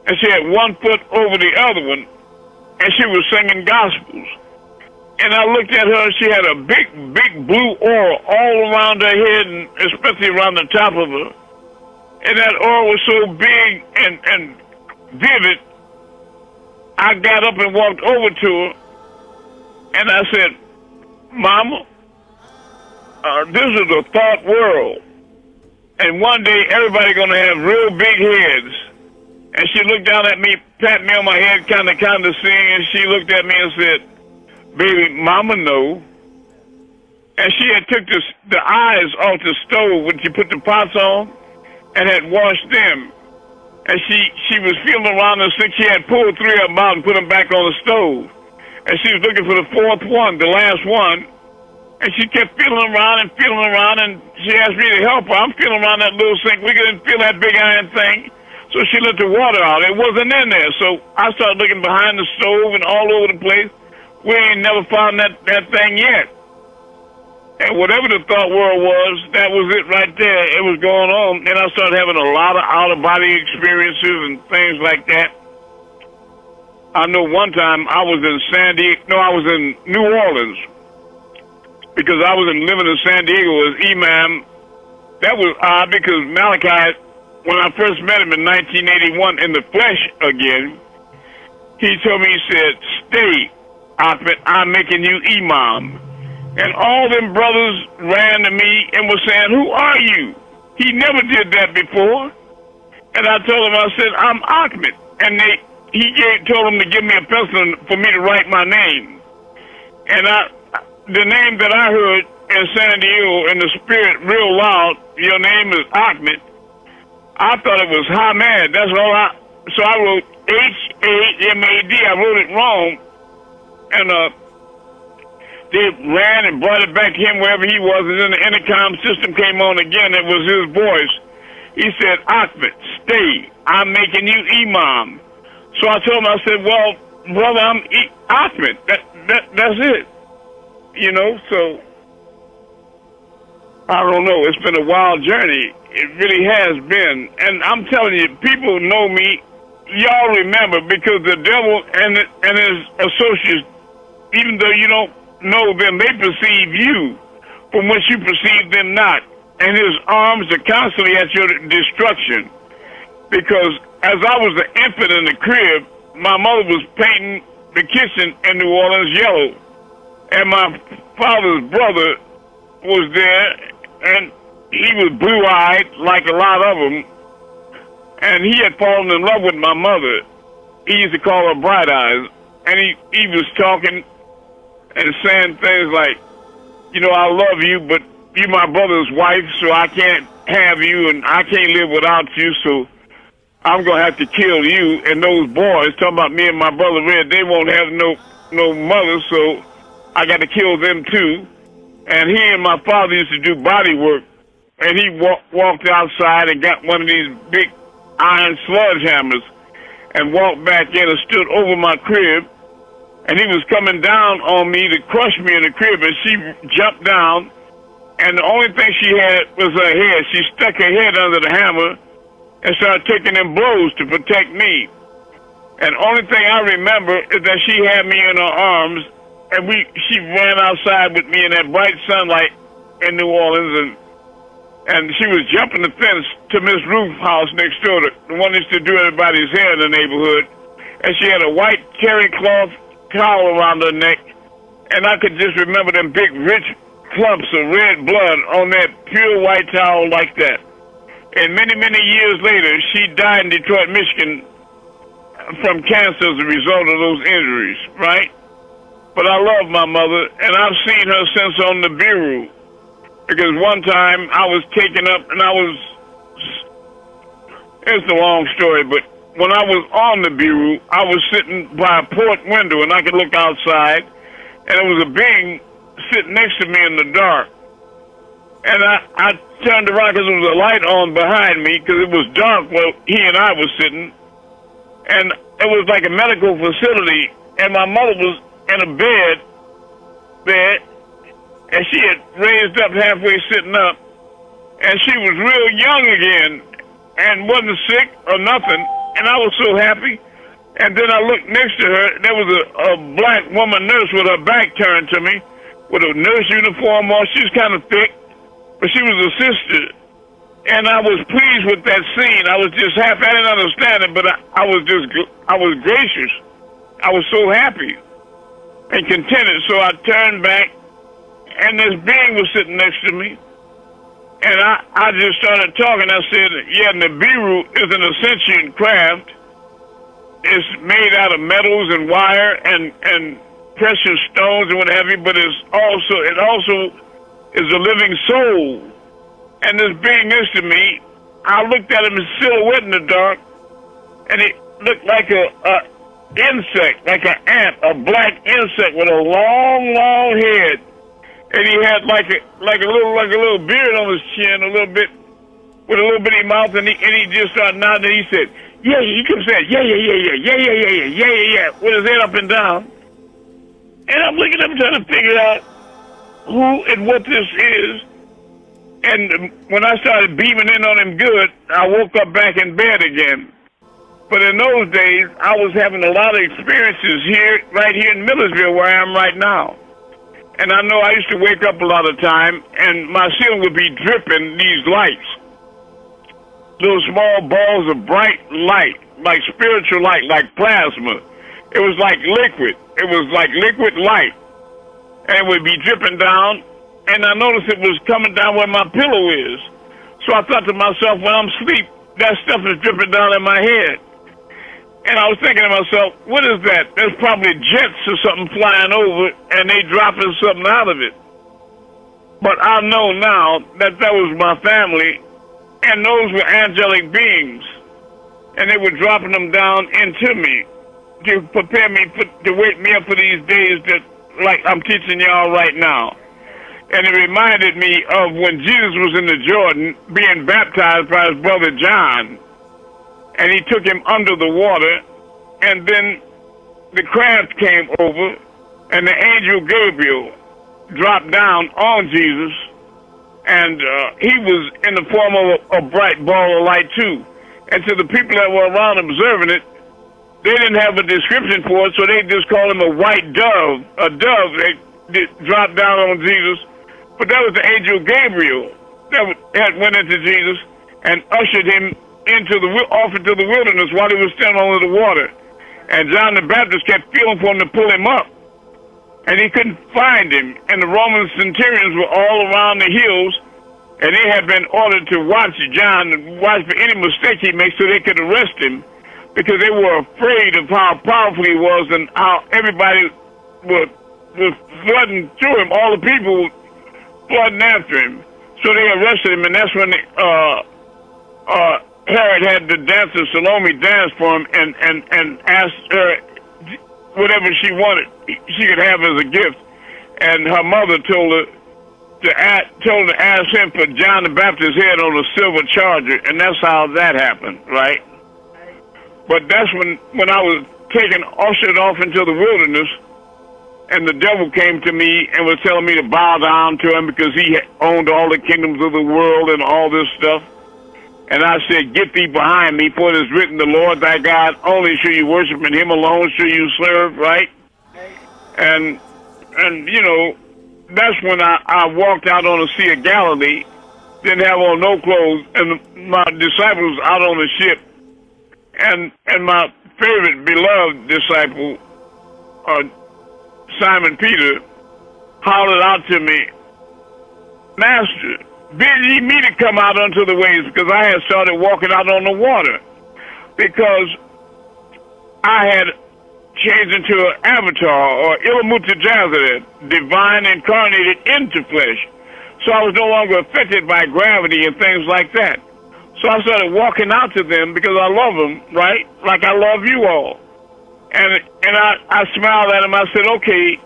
and she had one foot over the other one, and she was singing gospels. And I looked at her, and she had a big, big blue aura all around her head, and especially around the top of her. And that aura was so big and vivid, I got up and walked over to her, and I said, Mama, this is a thought world, and one day everybody gonna have real big heads. And she looked down at me, patted me on my head, kind of seeing, and she looked at me and said, baby, Mama know. And she had took the eyes off the stove when she put the pots on and had washed them. And she was feeling around the sink. She had pulled 3 of them out and put them back on the stove. And she was looking for the 4th one, the last one. And she kept feeling around, and she asked me to help her. I'm feeling around that little sink. We couldn't feel that big iron thing. So she let the water out. It wasn't in there. So I started looking behind the stove and all over the place. We ain't never found that thing yet. And whatever the thought world was, that was it right there. It was going on. And I started having a lot of out-of-body experiences and things like that. I know one time I was in New Orleans, because I was living in San Diego as imam. That was odd because Malachi, when I first met him in 1981 in the flesh again, he told me, he said, "Stay, Ahmed, I'm making you imam." And all them brothers ran to me and were saying, "Who are you?" He never did that before. And I told him, I said, "I'm Ahmed." And he told them to give me a pencil for me to write my name. And the name that I heard in San Diego in the spirit real loud, "Your name is Ahmed." I thought it was Hamed. That's all so I wrote H-A-M-A-D. I wrote it wrong. And they ran and brought it back to him wherever he was. And then the intercom system came on again. It was his voice. He said, "Ahmed, stay. I'm making you imam." So I told him, I said, "Well, brother, I'm Ahmed. That's it." You know, so I don't know. It's been a wild journey. It really has been. And I'm telling you, people know me. Y'all remember, because the devil and his associates, even though you don't know them, they perceive you from which you perceive them not. And his arms are constantly at your destruction. Because as I was an infant in the crib, my mother was painting the kitchen in New Orleans yellow. And my father's brother was there, and he was blue-eyed like a lot of them. And he had fallen in love with my mother. He used to call her Bright Eyes. And he was talking and saying things like, "You know, I love you, but you're my brother's wife, so I can't have you, and I can't live without you, so I'm going to have to kill you." And those boys, talking about me and my brother Red, they won't have no mother, so I got to kill them too. And he and my father used to do body work. And he walked outside and got one of these big iron sledgehammers and walked back in and stood over my crib. And he was coming down on me to crush me in the crib, and she jumped down. And the only thing she had was her head. She stuck her head under the hammer and started taking them blows to protect me. And the only thing I remember is that she had me in her arms, and she ran outside with me in that bright sunlight in New Orleans, and she was jumping the fence to Miss Ruth's house next door, the one that used to do everybody's hair in the neighborhood. And she had a white terry cloth towel around her neck, and I could just remember them big, rich clumps of red blood on that pure white towel like that. And many, many years later, she died in Detroit, Michigan from cancer as a result of those injuries, right? But I love my mother, and I've seen her since on the bureau. Because one time I was taken up, and it's a long story, but when I was on the bureau, I was sitting by a port window, and I could look outside, and there was a being sitting next to me in the dark. And I turned around because there was a light on behind me, because it was dark where he and I was sitting. And it was like a medical facility, and my mother was in a bed, and she had raised up halfway sitting up, and she was real young again, and wasn't sick or nothing, and I was so happy. And then I looked next to her, there was a black woman nurse with her back turned to me, with a nurse uniform on. She was kind of thick, but she was a sister. And I was pleased with that scene. I was just happy. I didn't understand it, but I was gracious. I was so happy and contented. So I turned back, and this being was sitting next to me. And I just started talking. I said, "Yeah, Nibiru is an ascension craft. It's made out of metals and wire and precious stones and what have you, but it also is a living soul." And this being next to me, I looked at him in silhouette in the dark, and it looked like a insect, like an ant, a black insect with a long, long head. And he had like a little beard on his chin, a little bit with a little bitty mouth, and he just started nodding, and he said, yeah, he kept saying, yeah, with his head up and down. And I'm looking up trying to figure out who and what this is. And when I started beaming in on him good, I woke up back in bed again. But in those days, I was having a lot of experiences right here in Millersville, where I am right now. And I know I used to wake up a lot of time, and my ceiling would be dripping these lights. Little small balls of bright light, like spiritual light, like plasma. It was like liquid. It was like liquid light. And it would be dripping down, and I noticed it was coming down where my pillow is. So I thought to myself, when I'm asleep, that stuff is dripping down in my head. And I was thinking to myself, what is that? There's probably jets or something flying over, and they dropping something out of it. But I know now that was my family, and those were angelic beings. And they were dropping them down into me to prepare me, to wake me up for these days that, like I'm teaching y'all right now. And it reminded me of when Jesus was in the Jordan being baptized by his brother John. And he took him under the water, and then the crowd came over, and the angel Gabriel dropped down on Jesus, and he was in the form of a bright ball of light too. And to the people that were around observing it, they didn't have a description for it, so they just called him a white dove. A dove that dropped down on Jesus. But that was the angel Gabriel that went into Jesus and ushered him off into the wilderness while he was standing under the water. And John the Baptist kept feeling for him to pull him up. And he couldn't find him. And the Roman centurions were all around the hills, and they had been ordered to watch John and watch for any mistake he made so they could arrest him, because they were afraid of how powerful he was and how everybody was flooding to him. All the people were flooding after him. So they arrested him, and that's when Herod had the dancer Salome dance for him and asked her whatever she wanted, she could have as a gift. And her mother told her to ask him for John the Baptist's head on a silver charger, and that's how that happened, right? But that's when I was ushered off into the wilderness, and the devil came to me and was telling me to bow down to him because he owned all the kingdoms of the world and all this stuff. And I said, get thee behind me, for it is written, the Lord thy God only shall you worship, and him alone shall you serve, right? And you know, that's when I walked out on the Sea of Galilee, didn't have on no clothes, and my disciples out on the ship. And my favorite beloved disciple, Simon Peter, hollered out to me, Master, bid ye me to come out unto the waves, because I had started walking out on the water, because I had changed into an avatar, or Illamuttajazeret, divine incarnated into flesh. So I was no longer affected by gravity and things like that. So I started walking out to them because I love them, right? Like I love you all. And I smiled at him. I said, okay,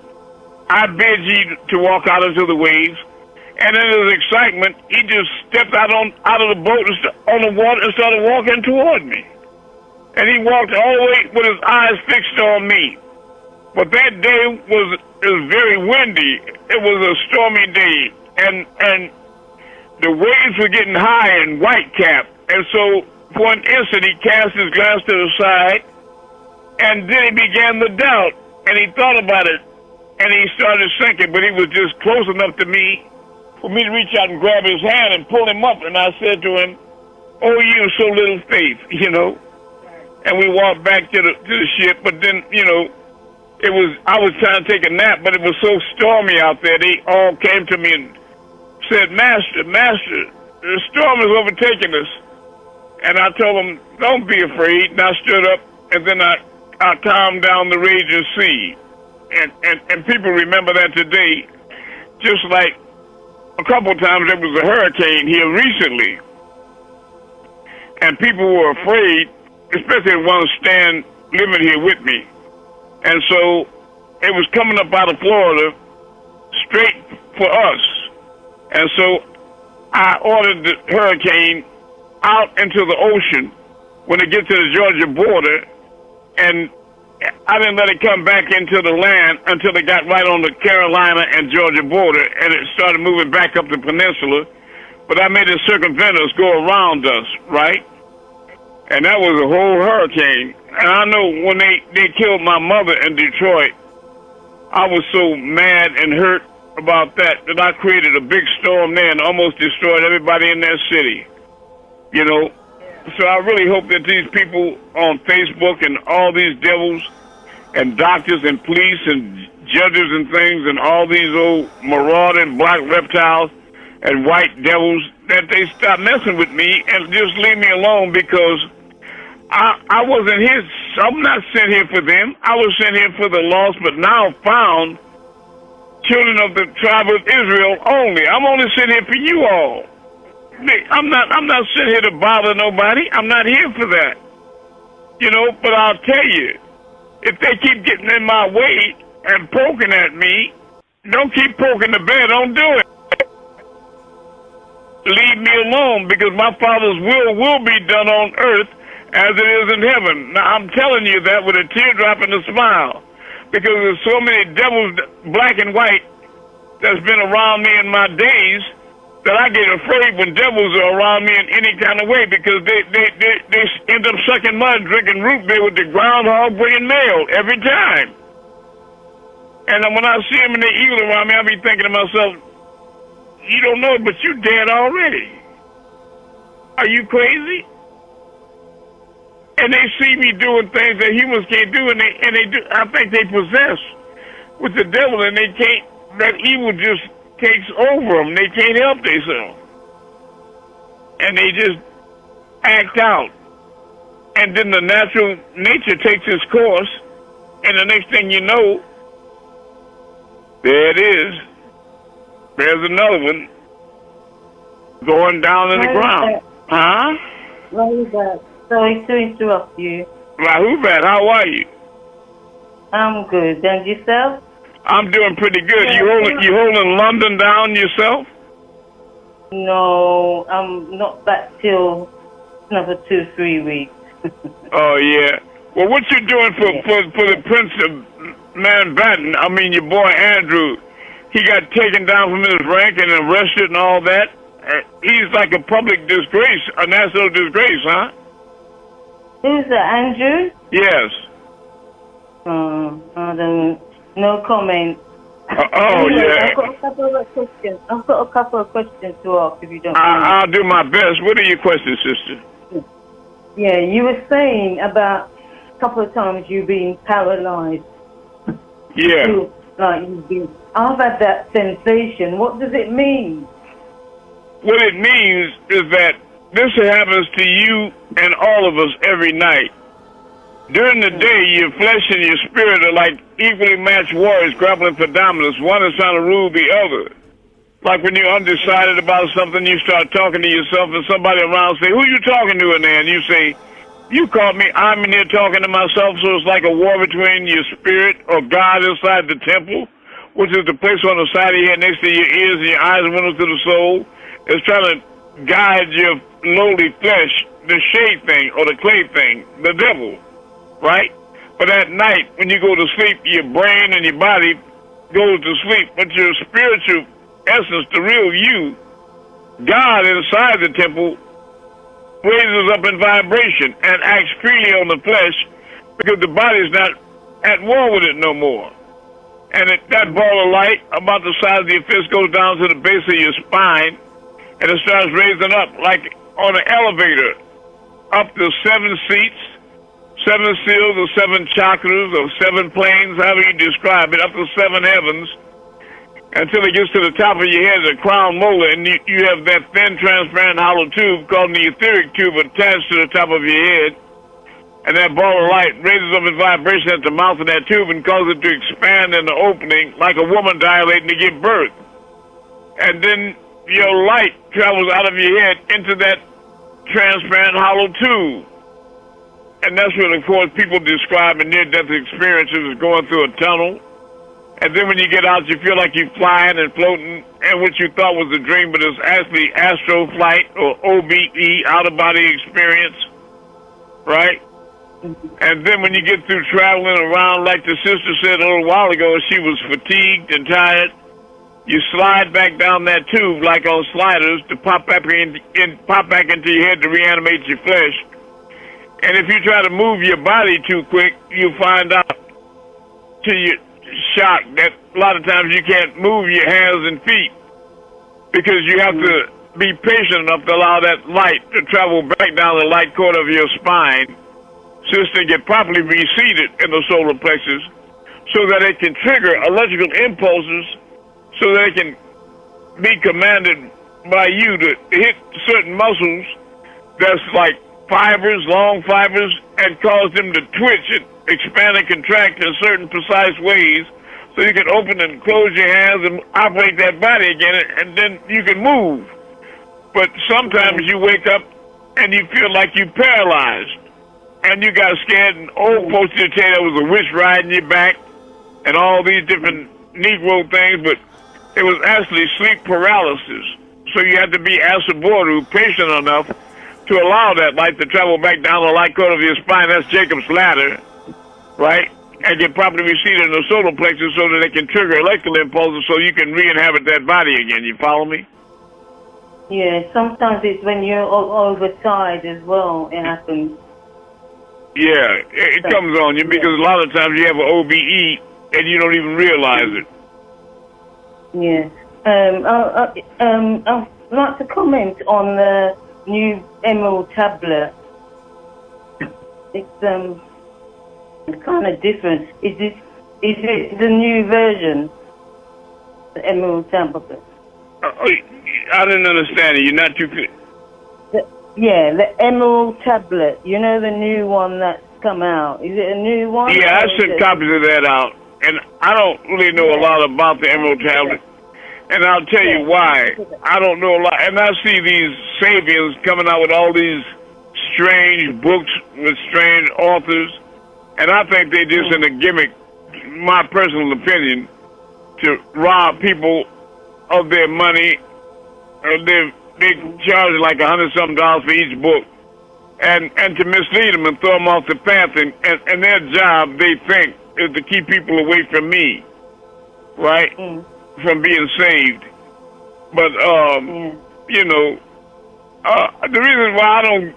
I bid ye to walk out into the waves. And in his excitement, he just stepped out of the boat on the water and started walking toward me. And he walked all the way with his eyes fixed on me. But that day was very windy. It was a stormy day. And the waves were getting high in Whitecap. And so for an instant, he cast his glance to the side. And then he began to doubt. And he thought about it. And he started sinking. But he was just close enough to me for me to reach out and grab his hand and pull him up. And I said to him, oh, you so little faith, you know. And we walked back to the ship. But then, you know, I was trying to take a nap, but it was so stormy out there. They all came to me and said, Master, the storm is overtaking us. And I told them, don't be afraid. And I stood up, and then I calmed down the raging sea. And people remember that today. Just like a couple of times there was a hurricane here recently. And people were afraid, especially the ones living here with me. And so it was coming up out of Florida straight for us. And so I ordered the hurricane out into the ocean when it gets to the Georgia border, and I didn't let it come back into the land until it got right on the Carolina and Georgia border, and it started moving back up the peninsula. But I made the circumventors go around us, right? And that was a whole hurricane. And I know when they killed my mother in Detroit, I was so mad and hurt about that I created a big storm there and almost destroyed everybody in that city. You know? So I really hope that these people on Facebook and all these devils and doctors and police and judges and things and all these old marauding black reptiles and white devils, that they stop messing with me and just leave me alone, because I wasn't here. I'm not sent here for them. I was sent here for the lost but now found children of the tribe of Israel only. I'm only sent here for you all. I'm not sent here to bother nobody. I'm not here for that. You know, but I'll tell you, if they keep getting in my way and poking at me, don't keep poking the bear. Don't do it. Leave me alone, because my Father's will be done on earth as it is in heaven. Now, I'm telling you that with a teardrop and a smile, because there's so many devils, black and white, that's been around me in my days, that I get afraid when devils are around me in any kind of way, because they end up sucking mud, drinking root beer with the groundhog bringing mail every time. And when I see them and they eagle around me, I be thinking to myself, you don't know it, but you dead already. Are you crazy? And they see me doing things that humans can't do, and they do. I think they possess with the devil, and they can't. That evil just takes over them. They can't help themselves, and they just act out. And then the natural nature takes its course, and the next thing you know, there it is. There's another one going down in the ground. Huh? Sorry to interrupt you. Rahubat, how are you? I'm good. And yourself? I'm doing pretty good. You holding London down yourself? No, I'm not back till another 2-3 weeks. Oh yeah. Well, what you doing for the Prince of Mountbatten? I mean, your boy Andrew. He got taken down from his rank and arrested and all that. He's like a public disgrace, a national disgrace, huh? Who's that, Andrew? Yes. I don't. No comment. Anyway, yeah. I've got a couple of questions to ask, if you don't mind. I'll do my best. What are your questions, sister? Yeah, you were saying about a couple of times you being paralyzed. Yeah. I've had that sensation. What does it mean? What it means is that this happens to you and all of us every night. During the day, your flesh and your spirit are like equally matched warriors grappling for dominance. One is trying to rule the other. Like when you're undecided about something, you start talking to yourself, and somebody around say, "Who you talking to in there?" And you say, "You caught me. I'm in here talking to myself." So it's like a war between your spirit or God inside the temple, which is the place on the side of your head next to your ears and your eyes and windows to the soul. It's trying to guide your lowly flesh, the shade thing or the clay thing, the devil, right? But at night, when you go to sleep, your brain and your body goes to sleep, but your spiritual essence, the real you, God inside the temple, raises up in vibration and acts freely on the flesh, because the body's not at war with it no more. And that ball of light about the size of your fist goes down to the base of your spine, and it starts raising up like on an elevator, up to 7 seats, 7 seals, or 7 chakras, or 7 planes, however you describe it, up to 7 heavens, until it gets to the top of your head, the crown molar, and you have that thin, transparent, hollow tube called the etheric tube attached to the top of your head. And that ball of light raises up in vibration at the mouth of that tube and causes it to expand in the opening like a woman dilating to give birth. And then your light travels out of your head into that transparent hollow tube. And that's what, of course, people describe in near-death experiences as going through a tunnel And then when you get out, you feel like you're flying and floating, and what you thought was a dream, but it's actually astral flight or OBE, out-of-body experience, right? And then when you get through traveling around, like the sister said a little while ago, she was fatigued and tired. You slide back down that tube like on sliders to pop back into your head to reanimate your flesh. And if you try to move your body too quick, you find out to your shock that a lot of times you can't move your hands and feet because you have to be patient enough to allow that light to travel back down the light cord of your spine so they can properly be seated in the solar plexus so that it can trigger electrical impulses so that it can be commanded by you to hit certain muscles that's like fibers, long fibers, and cause them to twitch and expand and contract in certain precise ways so you can open and close your hands and operate that body again, and then you can move. But sometimes you wake up and you feel like you're paralyzed and you got scared, and old folks would tell you there was a witch riding your back and all these different Negro things, but it was actually sleep paralysis. So you had to be asaboru, patient enough to allow that light to travel back down the light cord of your spine. That's Jacob's ladder, right? And get properly reseated in the solar plexus so that it can trigger electrical impulses so you can re-inhabit that body again. You follow me? Yeah, sometimes it's when you're oversized as well, it happens. Yeah, it comes on you because a lot of times you have an OBE and you don't even realize it. Yeah. I'd like to comment on the new Emerald tablet. It's kind of different. Is it the new version? The Emerald tablet. I didn't understand it. You're not too clear. The Emerald tablet. You know the new one that's come out. Is it a new one? Yeah, I sent copies of that out, and I don't really know a lot about the Emerald tablet. And I'll tell you why. I don't know a lot. And I see these Sabians coming out with all these strange books with strange authors. And I think they're just in a gimmick, my personal opinion, to rob people of their money. They charge like $100-something for each book. And to mislead them and throw them off the path. And their job, they think, is to keep people away from me. Right? From being saved. But, you know, the reason why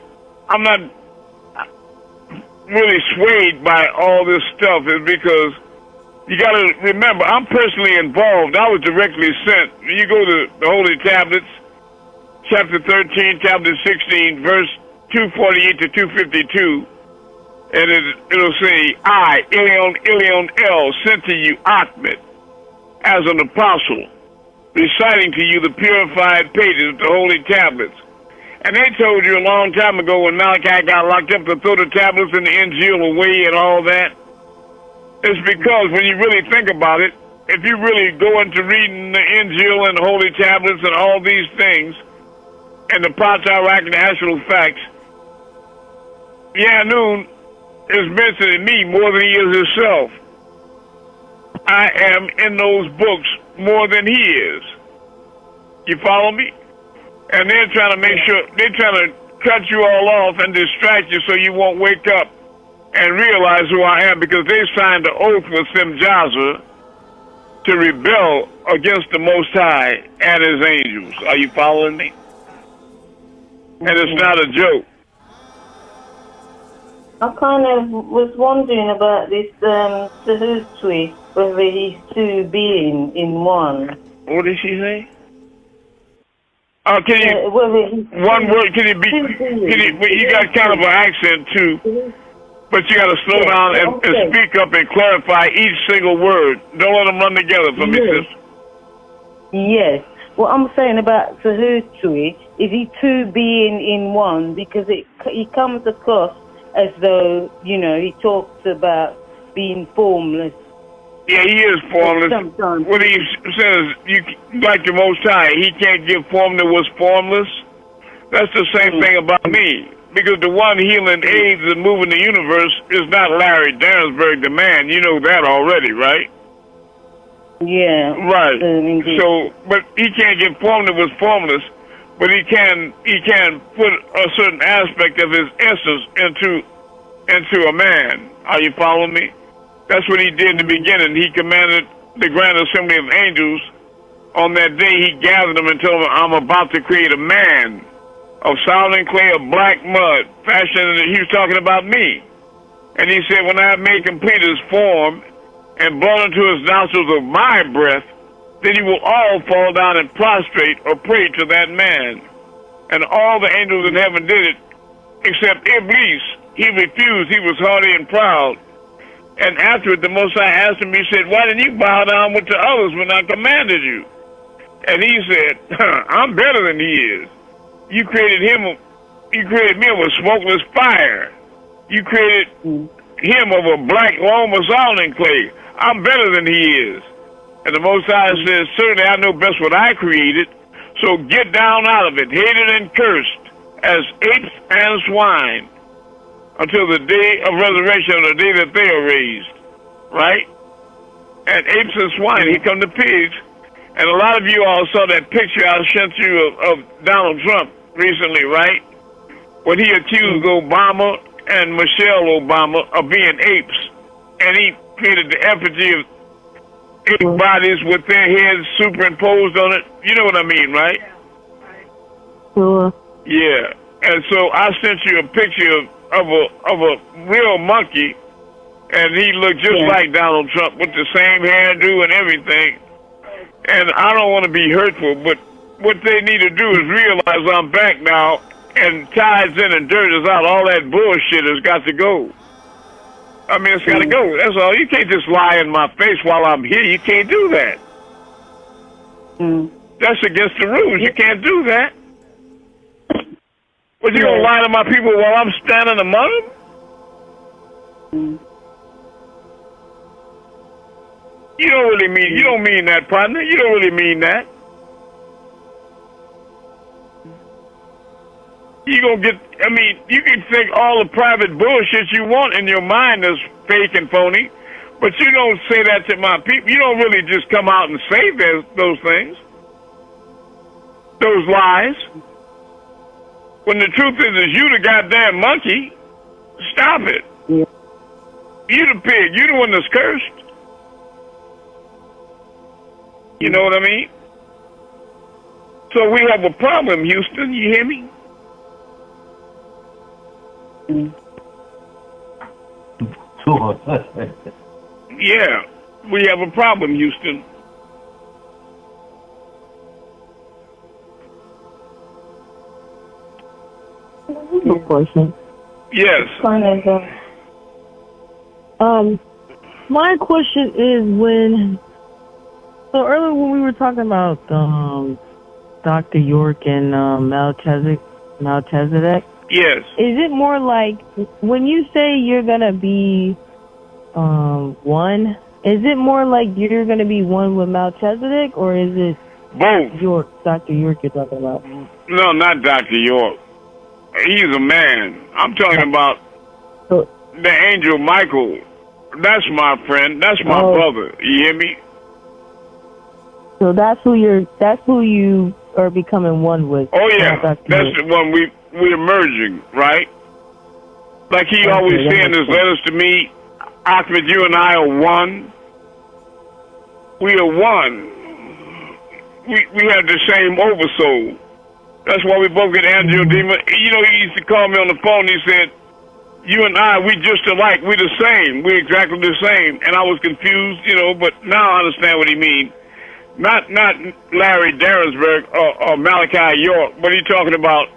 I'm not really swayed by all this stuff is because you got to remember, I'm personally involved. I was directly sent. You go to the Holy Tablets, chapter 13, chapter 16, verse 248 to 252, and it'll say, I, Ilion El, sent to you Ahmed, as an apostle, reciting to you the purified pages of the holy tablets. And they told you a long time ago when Malachi got locked up to throw the tablets in the Injil away and all that. It's because when you really think about it, if you really go into reading the Injil and the holy tablets and all these things, and the Patriarch and the actual facts, Yaanuwn is mentioning me more than he is himself. I am in those books more than he is. You follow me? And they're trying to make sure, they're trying to cut you all off and distract you so you won't wake up and realize who I am, because they signed an oath with Simjaza to rebel against the Most High and his angels. Are you following me? And it's not a joke. I kind of was wondering about this Sahuswi, whether he's two beings in one. What did she say? Can you, one word, can you got kind of an accent too, but you got to slow down and speak up and clarify each single word. Don't let them run together for me, sister. Yes. What I'm saying about Sahuswi is he two being in one, because he comes across as though, you know, he talks about being formless. Yeah, he is formless. When he says, you like the Most High, he can't give form that was formless. That's the same thing about me. Because the one healing AIDS and moving the universe is not Larry Dansberg, the man. You know that already, right? Yeah. Right. Indeed. So, but he can't get formed with formless, but he can put a certain aspect of his essence into a man. Are you following me? That's what he did in the beginning. He commanded the grand assembly of angels. On that day, he gathered them and told them, I'm about to create a man of solid clay of black mud, fashioned. He was talking about me. And he said, when I have made complete his form and blown into his nostrils of my breath, then he will all fall down and prostrate or pray to that man. And all the angels in heaven did it, except Iblis. He refused. He was haughty and proud. And afterward, the Most High asked him, he said, why didn't you bow down with the others when I commanded you? And he said, I'm better than he is. You created me of a smokeless fire. You created him of a black loam of solid clay. I'm better than he is. And the Most High says, certainly I know best what I created, so get down out of it, hated and cursed, as apes and swine, until the day of resurrection, or the day that they are raised. Right? And apes and swine, here come the pigs. And a lot of you all saw that picture I sent you of Donald Trump recently, right? When he accused Obama and Michelle Obama of being apes. And he created the effigy of ape bodies with their heads superimposed on it. You know what I mean, right? Sure. Yeah. And so I sent you a picture of a real monkey, and he looked just like Donald Trump with the same hairdo and everything. And I don't want to be hurtful, but what they need to do is realize I'm back now, and tides in and dirt is out. All that bullshit has got to go. I mean, it's got to go. That's all. You can't just lie in my face while I'm here. You can't do that. That's against the rules. You can't do that. But you gonna lie to my people while I'm standing among them? You don't really mean. You don't mean that, partner. You don't really mean that. You gonna get. I mean, you can think all the private bullshit you want in your mind is fake and phony, but you don't say that to my people. You don't really just come out and say those things, those lies. When the truth is you the goddamn monkey. Stop it. Yeah. You the pig. You the one that's cursed. You know what I mean? So we have a problem, Houston. You hear me? Yeah, we have a problem, Houston. No question. Yes. My question is so earlier when we were talking about Dr. York and Melchizedek. Yes. Is it more like when you say you're gonna be one? Is it more like you're gonna be one with Melchizedek, or is it both? Dr. York you're talking about? No, not Dr. York. He's a man. I'm talking about the angel Michael. That's my friend. That's my brother. You hear me? So that's who you are becoming one with. Oh yeah, that's the one we're merging, right? Like he always saying in his letters to me, Ahmed, you and I are one. We are one. We have the same oversoul. That's why we both get angioedema. You know, he used to call me on the phone. He said, you and I, we just alike. We're the same. We're exactly the same. And I was confused, you know, but now I understand what he means. Not Larry Derensberg or Malachi York. What are you talking about?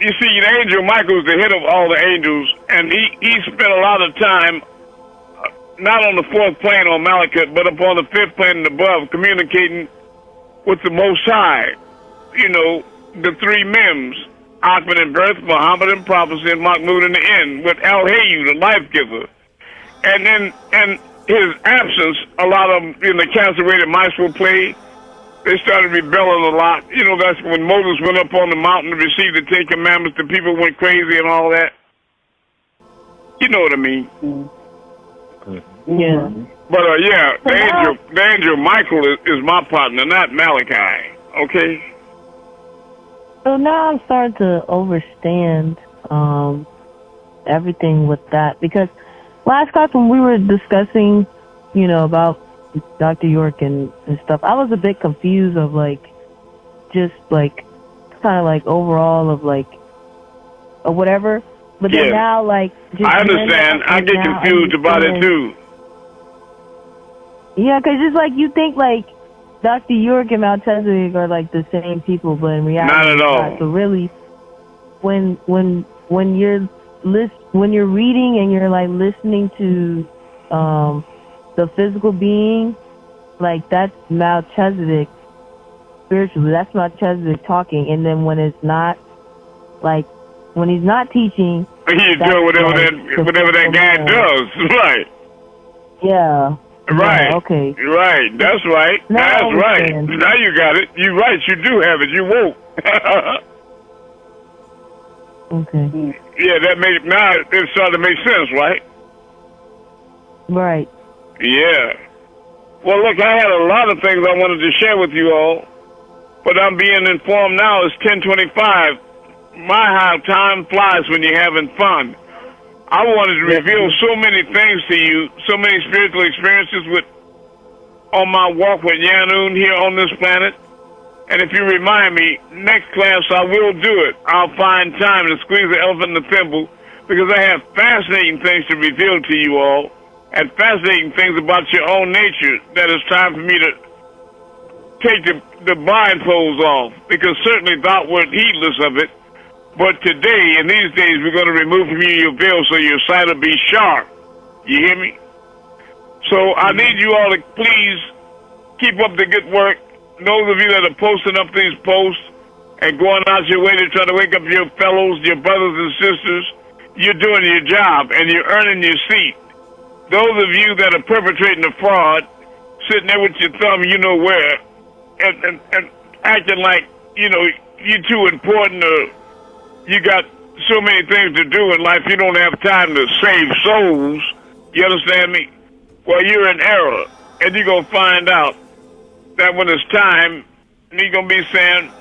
You see, the angel Michael is the head of all the angels, and he spent a lot of time not on the fourth plane on Malachite, but upon the fifth plane and above, communicating with the Most High. You know, the three Mims, Ahmed in birth, Muhammad in prophecy, and Mahmud in the end, with El-Hayu, the life giver. And his absence, a lot of them in the castrated mice were played. They started rebelling a lot. You know, that's when Moses went up on the mountain to receive the Ten Commandments. The people went crazy and all that. You know what I mean? Yeah. But the angel Michael is my partner, not Malachi. Okay. So now I'm starting to understand everything with that, because last class when we were discussing, about Dr. York and stuff, I was a bit confused of just kind of overall of or whatever. But then now just I understand. I get confused about it too. Yeah, because just you think Dr. York and Melchizedek are the same people, but in reality, not at all. So really, when you're reading and you're listening to the physical being, that's Melchizedek spiritually. That's Melchizedek talking, and then when it's not when he's not teaching, he's doing whatever that guy does, right? Yeah. Right. Yeah, okay. Right. That's right. That's right. Now you got it. You're right. You do have it. You won't. Okay. Yeah, now it's starting to make sense, right? Right. Yeah. Well, look, I had a lot of things I wanted to share with you all, but I'm being informed now it's 10:25. How time flies when you're having fun. I wanted to reveal so many things to you, so many spiritual experiences on my walk with Yaanuwn here on this planet. And if you remind me, next class I will do it. I'll find time to squeeze the elephant in the thimble, because I have fascinating things to reveal to you all, and fascinating things about your own nature that it's time for me to take the blindfolds off, because certainly thou wert heedless of it. But today, in these days, we're going to remove from you your veil so your sight will be sharp. You hear me? So I need you all to please keep up the good work. Those of you that are posting up these posts and going out your way to try to wake up your fellows, your brothers and sisters, you're doing your job and you're earning your seat. Those of you that are perpetrating a fraud, sitting there with your thumb where, and acting like, you're too important, or you got so many things to do in life, you don't have time to save souls. You understand me? Well, you're in error, and you're going to find out that when it's time, you're going to be saying,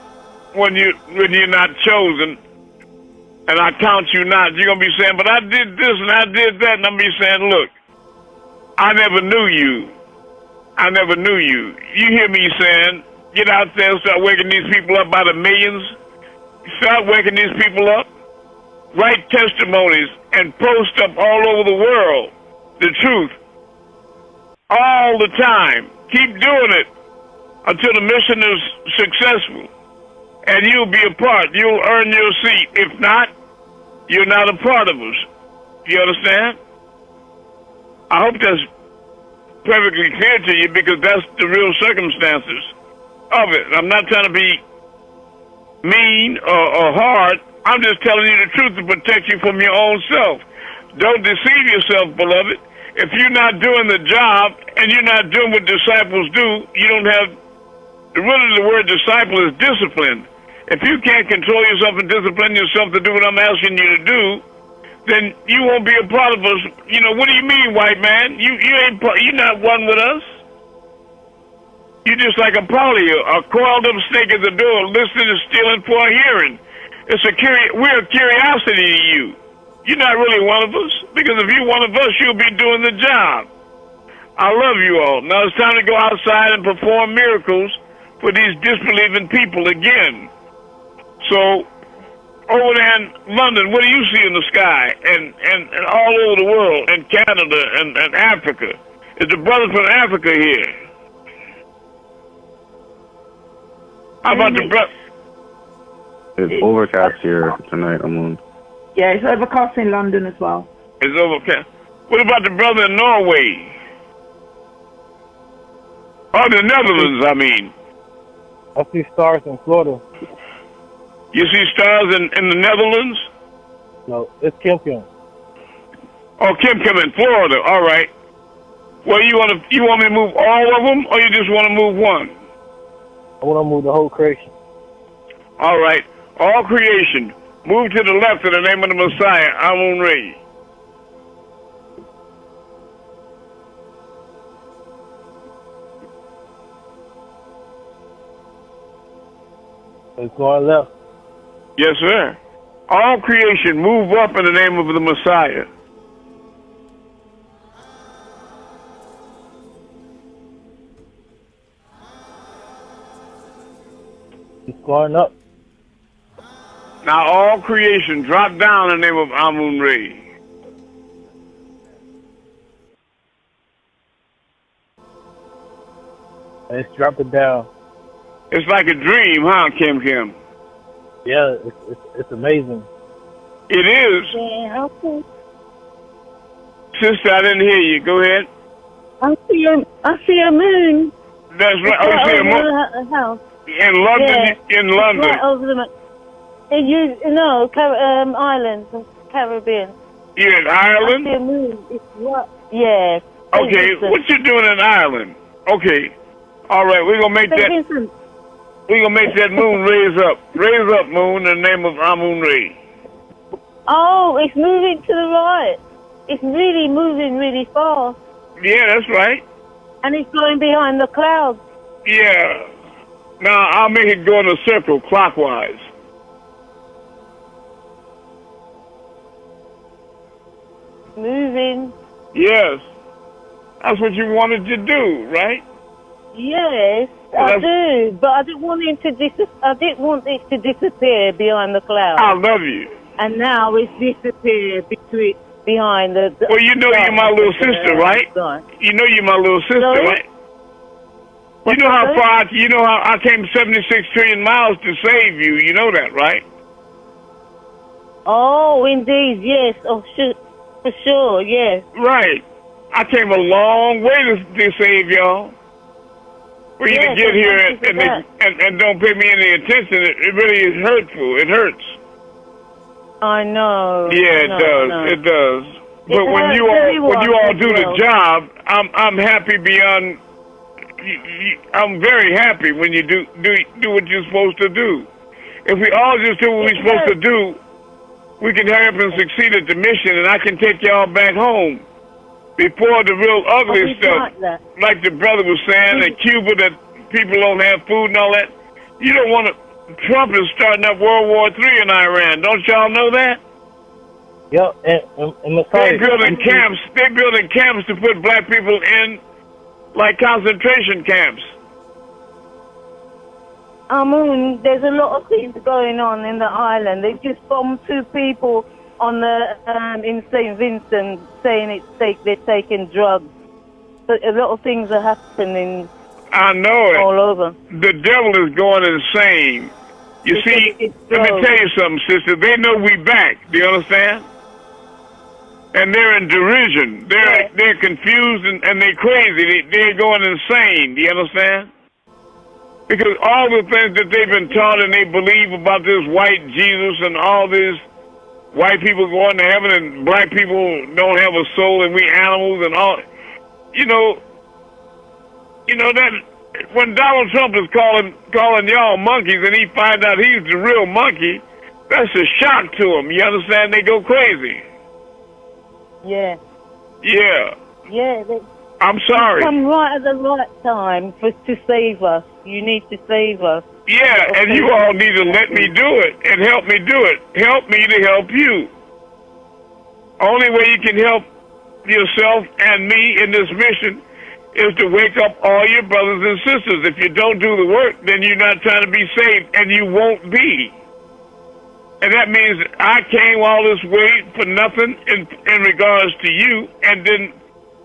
when you're not chosen, and I count you not, you're going to be saying, but I did this and I did that, and I'm going to be saying, look, I never knew you. I never knew you. You hear me saying, get out there and start waking these people up by the millions. Start waking these people up. Write testimonies and post up all over the world the truth. All the time. Keep doing it until the mission is successful. And you'll be a part. You'll earn your seat. If not, you're not a part of us. You understand? I hope that's perfectly clear to you, because that's the real circumstances of it. I'm not trying to be mean or hard. I'm just telling you the truth to protect you from your own self. Don't deceive yourself, beloved. If you're not doing the job and you're not doing what disciples do, you don't have, really the word disciple is discipline. If you can't control yourself and discipline yourself to do what I'm asking you to do, then you won't be a part of us. What do you mean, white man? You're not one with us. You're just like a poly, a coiled up snake at the door, listening and stealing for a hearing. We're a curiosity to you. You're not really one of us, because if you're one of us, you'll be doing the job. I love you all. Now it's time to go outside and perform miracles for these disbelieving people again. So, over there in London, what do you see in the sky? And all over the world, and Canada and Africa. Is the brother from Africa here? How about the brother? It's overcast here tonight, Amun. Yeah, it's overcast in London as well. It's overcast. What about the brother in Norway? Oh, the Netherlands, I mean. I see stars in Florida. You see stars in the Netherlands? No, it's Kim Kim. Oh, Kim in Florida. All right. Well, you want me to move all of them, or you just want to move one? I want to move the whole creation. All right. All creation. Move to the left in the name of the Messiah, Amun-Rayay. It's going left. Yes, sir. All creation move up in the name of the Messiah. It's going up. Now all creation drop down in the name of Amun-Rayay. It's dropping down. It's like a dream, huh, Kim Kim? Yeah, it's amazing. It is. Yeah, okay. Sister, I didn't hear you. Go ahead. I see a moon. That's right. Oh, you see a moon? The house. In London, Yeah. in London. Right over the islands, Caribbean. You in Ireland? I see a moon. It's right. Yeah. Okay, what you doing in Ireland? Okay. All right, we're gonna make that. We're gonna make that moon raise up. Raise up, moon, in the name of Amun-Rayay. Oh, it's moving to the right. It's really moving really fast. Yeah, that's right. And it's going behind the clouds. Yeah. Now I'll make it go in a circle clockwise. Moving. Yes. That's what you wanted to do, right? Yes, I do. But I didn't want it to disappear behind the clouds. I love you. And now it's disappeared behind the. Well, you know you're my little sister, right? You know you're my little sister, Sorry? right? You know how far? You know how I came 76 trillion miles to save you. You know that, right? Oh, indeed, yes. Oh, for sure, yes. Right. I came a long way to save y'all. For you to get here and don't pay me any attention, it really is hurtful. It hurts. I know. Yeah, it does. It does. But when you all do the job, I'm happy beyond. I'm very happy when you do what you're supposed to do. If we all just do what we're supposed to do, we can hurry up and succeed at the mission, and I can take y'all back home before the real ugly stuff, like the brother was saying, in Cuba, that people don't have food and all that. You don't want to. Trump is starting up World War III in Iran. Don't y'all know that? Yep, and they're building camps. They're building camps to put black people in, like concentration camps. Amun, there's a lot of things going on in the island. They just bombed 2 people on the in St. Vincent, saying they're taking drugs. So a lot of things are happening. I know it. All over. The devil is going insane. You see, let me tell you something, sister. They know we back. Do you understand? And they're in derision. They're confused and they're crazy. They're going insane. Do you understand? Because all the things that they've been taught and they believe about this white Jesus and all this white people going to heaven and black people don't have a soul and we animals and all. You know that when Donald Trump is calling y'all monkeys and he finds out he's the real monkey, that's a shock to him. You understand? They go crazy. Yeah. Yeah. Yeah. I'm sorry. Come right at the right time to save us. You need to save us. Yeah, and you all need to let me do it and help me do it. Help me to help you. Only way you can help yourself and me in this mission is to wake up all your brothers and sisters. If you don't do the work, then you're not trying to be saved, and you won't be. And that means I came all this way for nothing in regards to you, and then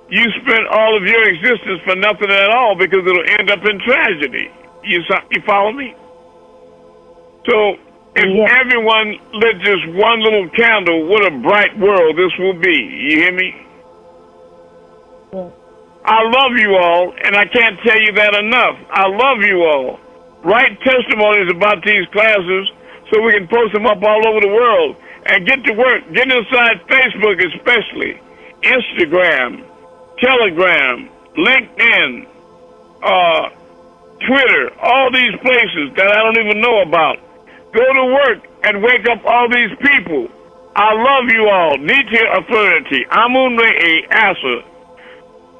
you spent all of your existence for nothing at all because it'll end up in tragedy. You follow me? So if everyone lit just one little candle, what a bright world this will be. You hear me? Yeah. I love you all, and I can't tell you that enough. I love you all. Write testimonies about these classes so we can post them up all over the world. And get to work. Get inside Facebook especially, Instagram, Telegram, LinkedIn, Twitter, all these places that I don't even know about. Go to work and wake up all these people. I love you all. Nitya Authority. Amun-Rayay Asa.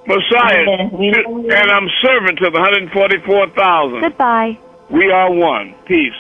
Messiah. And I'm servant to the 144,000. Goodbye. We are one. Peace.